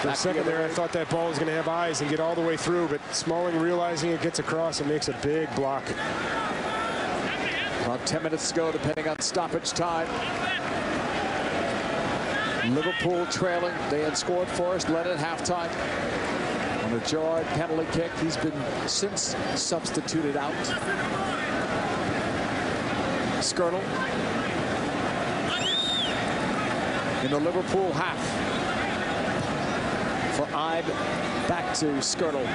For a second there, I thought that ball was going to have eyes and get all the way through, but Smalling, realizing it, gets across and makes a big block. About 10 minutes to go, depending on stoppage time. Liverpool trailing. They had scored for us, led at halftime. On a Gerard penalty kick, he's been since substituted out. Skirtle in the Liverpool half. For Ibe, back to Skirtle.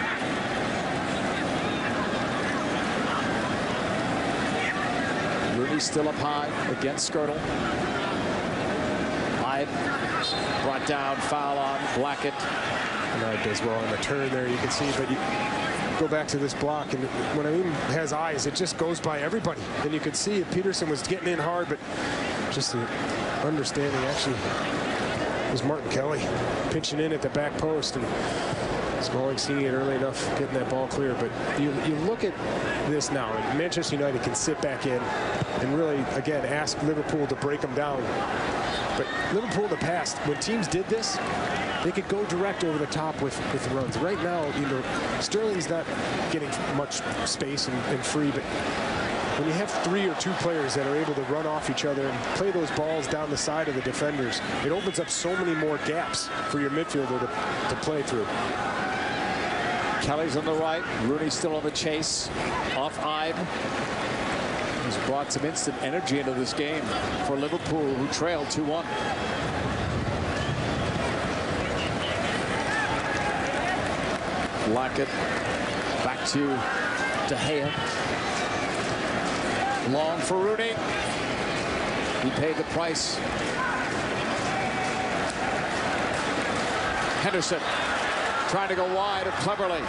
Rooney still up high against Skirtle. Ibe brought down, foul on Blackett. And Ibe does well on the turn there, you can see, but you go back to this block, and when Aim has eyes, it just goes by everybody. And you could see Peterson was getting in hard, but just the understanding actually was Martin Kelly pitching in at the back post, and Smalling seeing it early enough, getting that ball clear. But you look at this now, and Manchester United can sit back in and really, again, ask Liverpool to break them down. But Liverpool in the past, when teams did this, they could go direct over the top with runs. Right now, you know, Sterling's not getting much space and free, but when you have 3 or 2 players that are able to run off each other and play those balls down the side of the defenders, it opens up so many more gaps for your midfielder to play through. Kelly's on the right. Rooney still on the chase. Off Ibe. He's brought some instant energy into this game for Liverpool, who trailed 2-1. Blackett back to De Gea. Long for Rooney. He paid the price. Henderson trying to go wide of Cleverly.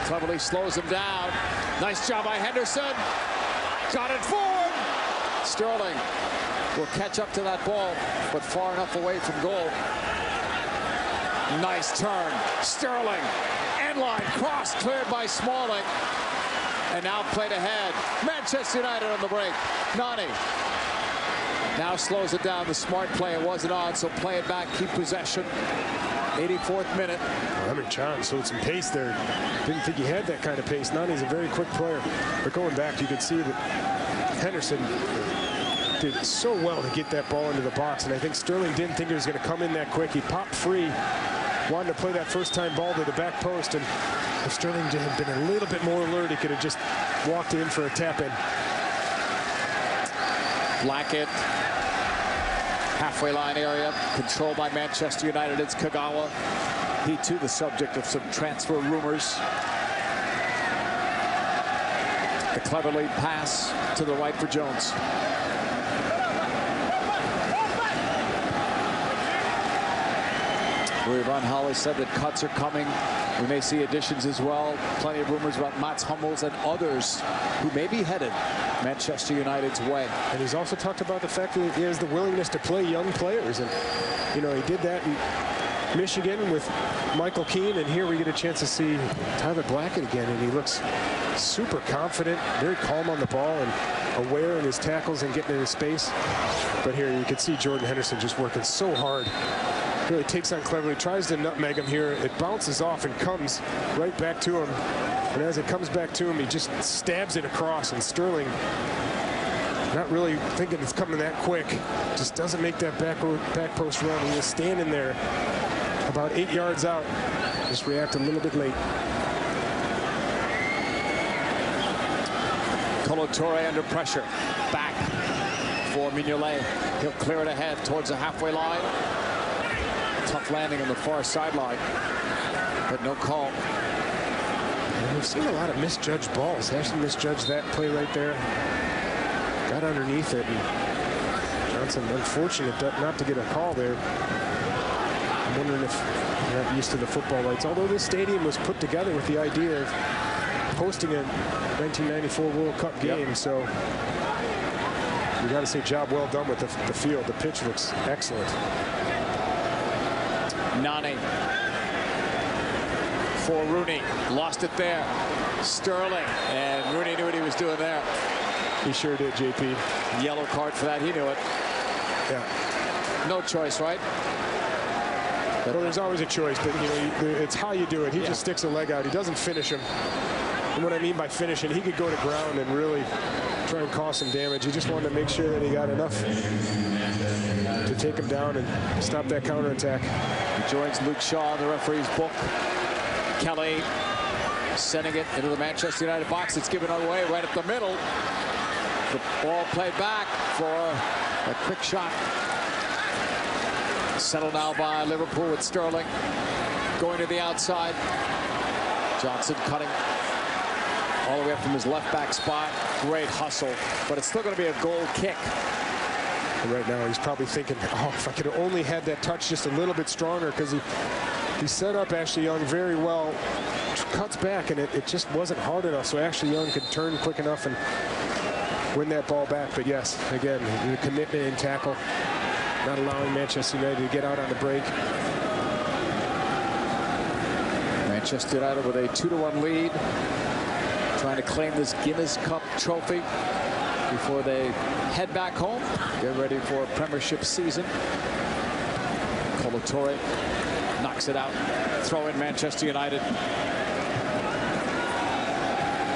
Cleverly slows him down. Nice job by Henderson. Got it forward. Sterling will catch up to that ball, but far enough away from goal. Nice turn. Sterling. End line cross cleared by Smalling. And now played ahead. Manchester United on the break. Nani Now slows it down. The smart play. It wasn't on, so play it back. Keep possession. 84th minute. Well, I mean, John showed some pace there. Didn't think he had that kind of pace. Nani's a very quick player. But going back, you could see that Henderson did so well to get that ball into the box. And I think Sterling didn't think it was going to come in that quick. He popped free. Wanted to play that first-time ball to the back post. And if Sterling had been a little bit more alert, he could have just walked in for a tap-in. Blackett. Halfway line area, controlled by Manchester United. It's Kagawa. He, too, the subject of some transfer rumors. The clever lead pass to the right for Jones. Louis Van Gaal said that cuts are coming. We may see additions as well. Plenty of rumors about Mats Hummels and others who may be headed Manchester United's way. And he's also talked about the fact that he has the willingness to play young players. And, you know, he did that in Michigan with Michael Keane. And here we get a chance to see Tyler Blackett again. And he looks super confident, very calm on the ball and aware in his tackles and getting in his space. But here you can see Jordan Henderson just working so hard. Really takes on cleverly, tries to nutmeg him here. It bounces off and comes right back to him. And as it comes back to him, he just stabs it across. And Sterling, not really thinking it's coming that quick, just doesn't make that back post run. He was standing there about 8 yards out. Just react a little bit late. Kolo Touré under pressure. Back for Mignolet. He'll clear it ahead towards the halfway line. Tough landing on the far sideline, but no call. And we've seen a lot of misjudged balls. Actually misjudged that play right there. Got underneath it. And Johnson, unfortunate not to get a call there. I'm wondering if they're not used to the football lights. Although this stadium was put together with the idea of hosting a 1994 World Cup game, so you got to say job well done with the field. The pitch looks excellent. Nani for Rooney. Lost it there. Sterling. And Rooney knew what he was doing there. He sure did, JP. Yellow card for that. He knew it. Yeah. No choice, right? Well, there's always a choice, but, you know, it's how you do it. He just sticks a leg out. He doesn't finish him. And what I mean by finishing, he could go to ground and really try and cause some damage. He just wanted to make sure that he got enough to take him down and stop that counterattack. He joins Luke Shaw in the referee's book. Kelly sending it into the Manchester United box. It's given away right up the middle. The ball played back for a quick shot. Settled now by Liverpool with Sterling going to the outside. Johnson cutting all the way up from his left back spot. Great hustle, but it's still going to be a goal kick. And right now he's probably thinking, oh, if I could have only had that touch just a little bit stronger, because he set up Ashley Young very well, cuts back, and it just wasn't hard enough, so Ashley Young could turn quick enough and win that ball back. But yes, again, the commitment in tackle, not allowing Manchester United to get out on the break. Manchester United with a 2-1 lead, trying to claim this Guinness Cup trophy before they head back home, get ready for a Premiership season. Kolo Touré knocks it out. Throw in Manchester United.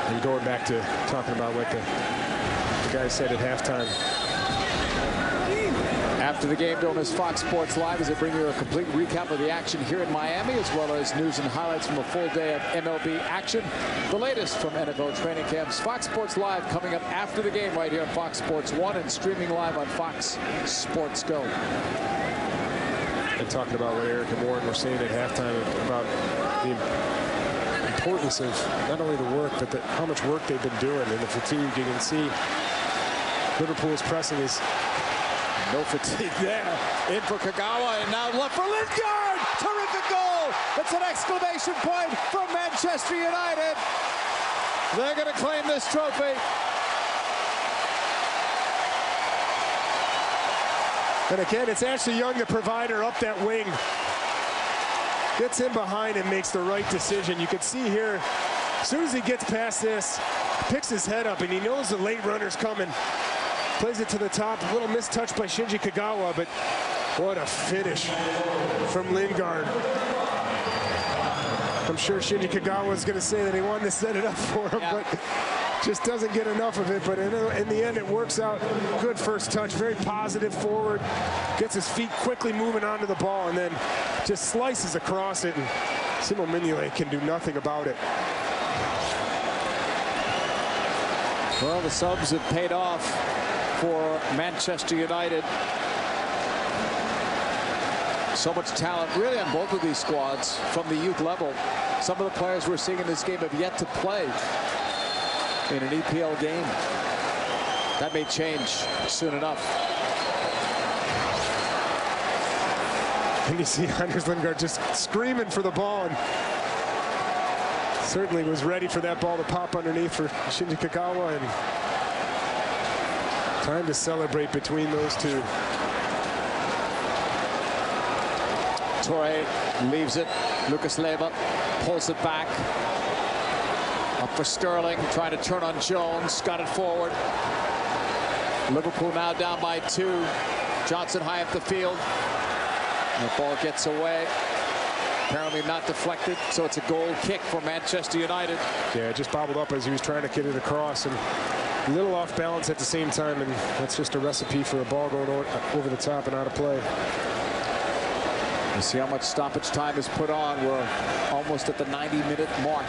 And going back to talking about what the guy said at halftime. After the game, don't miss Fox Sports Live as they bring you a complete recap of the action here in Miami, as well as news and highlights from a full day of MLB action. The latest from NFL training camps. Fox Sports Live coming up after the game right here on Fox Sports 1 and streaming live on Fox Sports Go. And talking about what Eric and Warren were saying at halftime about the importance of not only the work, but how much work they've been doing and the fatigue. You can see Liverpool's pressing is no fatigue there. In for Kagawa, and now left for Lingard. Terrific goal. That's an exclamation point from Manchester United. They're going to claim this trophy. And again, it's Ashley Young, the provider, up that wing. Gets in behind and makes the right decision. You can see here, as soon as he gets past this, picks his head up, and he knows the late runner's coming. Plays it to the top. A little mistouch by Shinji Kagawa, but what a finish from Lingard. I'm sure Shinji Kagawa is going to say that he wanted to set it up for him, but just doesn't get enough of it. But in the end, it works out. Good first touch, very positive forward. Gets his feet quickly moving onto the ball and then just slices across it. And Simon Mignolet can do nothing about it. Well, the subs have paid off for Manchester United. So much talent really on both of these squads from the youth level. Some of the players we're seeing in this game have yet to play in an EPL game. That may change soon enough. And you see Anders Lingard just screaming for the ball, and certainly was ready for that ball to pop underneath for Shinji Kagawa, and time to celebrate between those two. Torre leaves it. Lucas Leiva pulls it back. Up for Sterling, trying to turn on Jones. Got it forward. Liverpool now down by 2. Johnson high up the field. And the ball gets away. Apparently not deflected, so it's a goal kick for Manchester United. Yeah, it just bobbled up as he was trying to get it across, and a little off balance at the same time, and that's just a recipe for a ball going over the top and out of play. You see how much stoppage time is put on. We're almost at the 90-minute mark.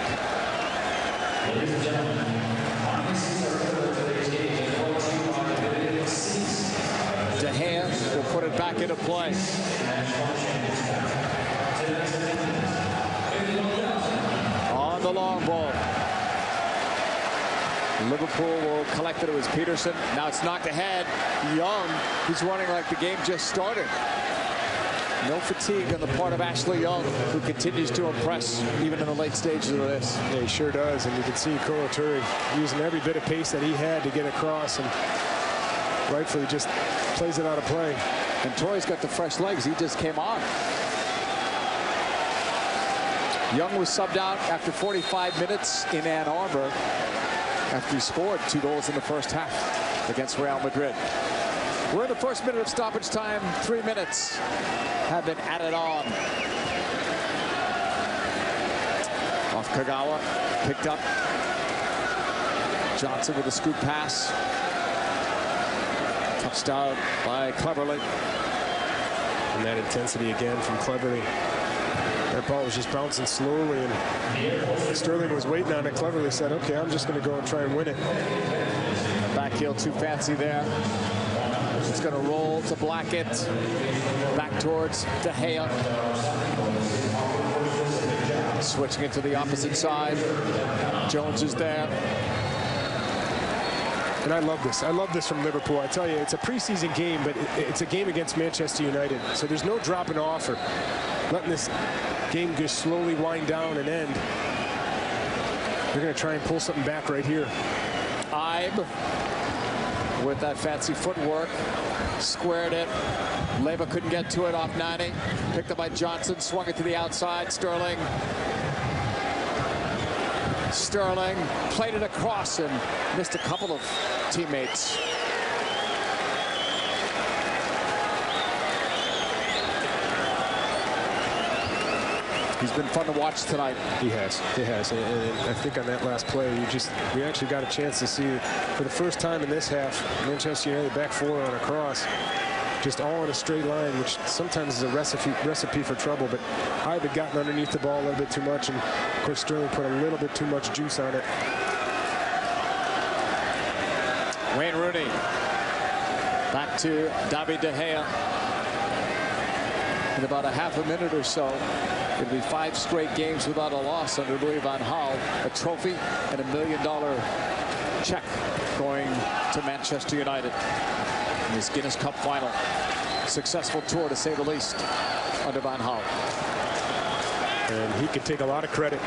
De Gea will put it back into play. On the long ball. Liverpool will collect it. It was Peterson. Now it's knocked ahead. Young, he's running like the game just started. No fatigue on the part of Ashley Young, who continues to impress even in the late stages of this. Yeah, he sure does. And you can see Kolo Toure using every bit of pace that he had to get across, and rightfully just plays it out of play. And Torre's got the fresh legs. He just came on. Young was subbed out after 45 minutes in Ann Arbor after he scored 2 goals in the first half against Real Madrid. We're in the first minute of stoppage time. 3 minutes have been added on. Off Kagawa, picked up. Johnson with a scoop pass. Touched out by Cleverly. And that intensity again from Cleverly. That ball was just bouncing slowly, and Sterling was waiting on it. Cleverly said, okay, I'm just going to go and try and win it. Back heel too fancy there. It's going to roll to Blackett. Back towards De Gea. Switching it to the opposite side. Jones is there. And I love this. I love this from Liverpool. I tell you, it's a preseason game, but it's a game against Manchester United. So there's no dropping off or letting this game just slowly wind down and end. They're going to try and pull something back right here. Ibe with that fancy footwork. Squared it. Leiva couldn't get to it off Nani. Picked up by Johnson. Swung it to the outside. Sterling played it across and missed a couple of teammates. He's been fun to watch tonight. He has. And I think on that last play, we actually got a chance to see, for the first time in this half, Manchester United back 4 on a cross. Just all in a straight line, which sometimes is a recipe for trouble. But Ibe had gotten underneath the ball a little bit too much, and of course Sterling put a little bit too much juice on it. Wayne Rooney back to David De Gea. In about a half a minute or so, it'll be 5 straight games without a loss under Louis van Gaal. A trophy and $1 million check going to Manchester United in this Guinness Cup final. Successful tour, to say the least, under Van Gaal. And he can take a lot of credit.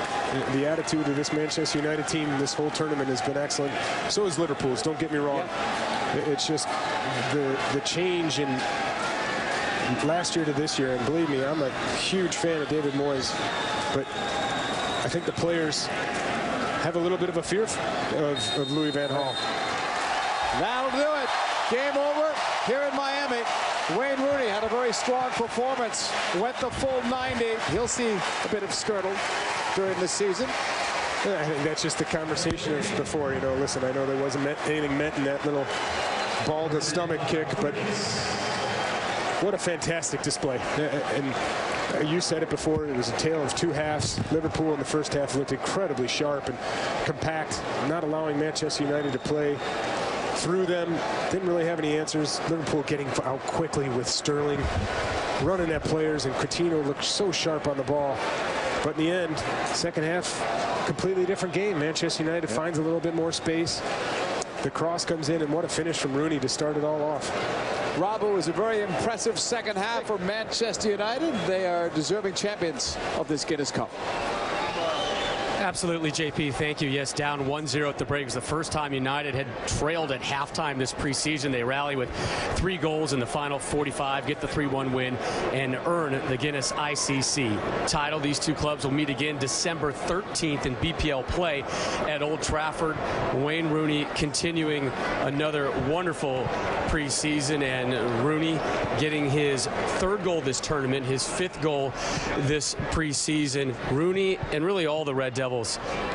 The attitude of this Manchester United team this whole tournament has been excellent. So is Liverpool's, don't get me wrong. Yeah. It's just the change in last year to this year, and believe me, I'm a huge fan of David Moyes, but I think the players have a little bit of a fear of Louis van Gaal. That'll do it. Game over here in Miami. Wayne Rooney had a very strong performance. Went the full 90. He'll see a bit of skirtle during the season. Yeah, I think that's just the conversation of before. You know, listen, I know there wasn't anything meant in that little ball to stomach kick, but what a fantastic display. And you said it before, it was a tale of two halves. Liverpool in the first half looked incredibly sharp and compact, not allowing Manchester United to play through them. Didn't really have any answers. Liverpool getting out quickly with Sterling running at players, and Coutinho looked so sharp on the ball. But in the end, second half, completely different game. Manchester United finds a little bit more space. The cross comes in, and what a finish from Rooney to start it all off. Rob, it was a very impressive second half for Manchester United. They are deserving champions of this Guinness Cup. Absolutely, JP. Thank you. Yes, down 1-0 at the break. It was the first time United had trailed at halftime this preseason. They rally with 3 goals in the final 45, get the 3-1 win, and earn the Guinness ICC title. These two clubs will meet again December 13th in BPL play at Old Trafford. Wayne Rooney continuing another wonderful preseason, and Rooney getting his 3rd goal this tournament, his 5th goal this preseason. Rooney and really all the Red Devils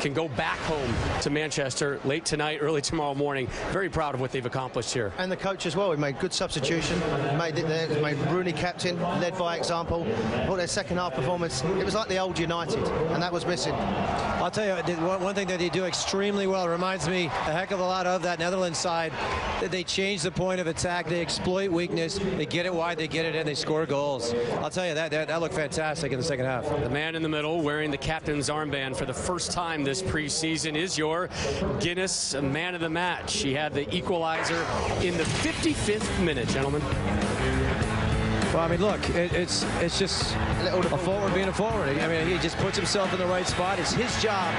can go back home to Manchester late tonight, early tomorrow morning. Very proud of what they've accomplished here. And the coach as well. He made good substitution, made Rooney captain, led by example. What their second half performance, it was like the old United, and that was missing. I'll tell you, one thing that they do extremely well, reminds me a heck of a lot of that Netherlands side. They change the point of attack, they exploit weakness, they get it wide, they get it in, they score goals. I'll tell you, that looked fantastic in the second half. The man in the middle wearing the captain's armband for the first time this preseason is your Guinness man of the match. He had the equalizer in the 55th minute, gentlemen. Well, I mean, look, it's just a forward being a forward. I mean, he just puts himself in the right spot. It's his job.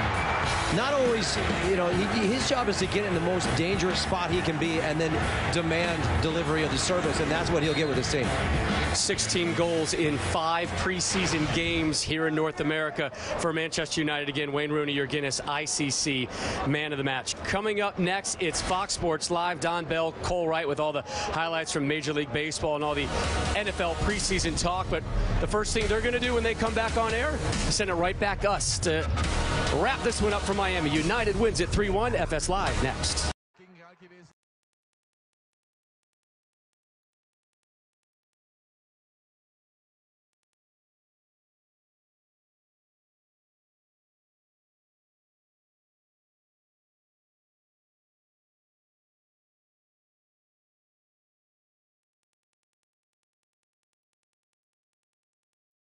Not always, you know, his job is to get in the most dangerous spot he can be and then demand delivery of the service, and that's what he'll get with his team. 16 goals in 5 preseason games here in North America for Manchester United. Again, Wayne Rooney, your Guinness ICC man of the match. Coming up next, it's Fox Sports Live. Don Bell, Cole Wright with all the highlights from Major League Baseball and all the NFL preseason talk. But the first thing they're going to do when they come back on air, send it right back us to wrap this one up from Miami. United wins at 3-1. FS Live next.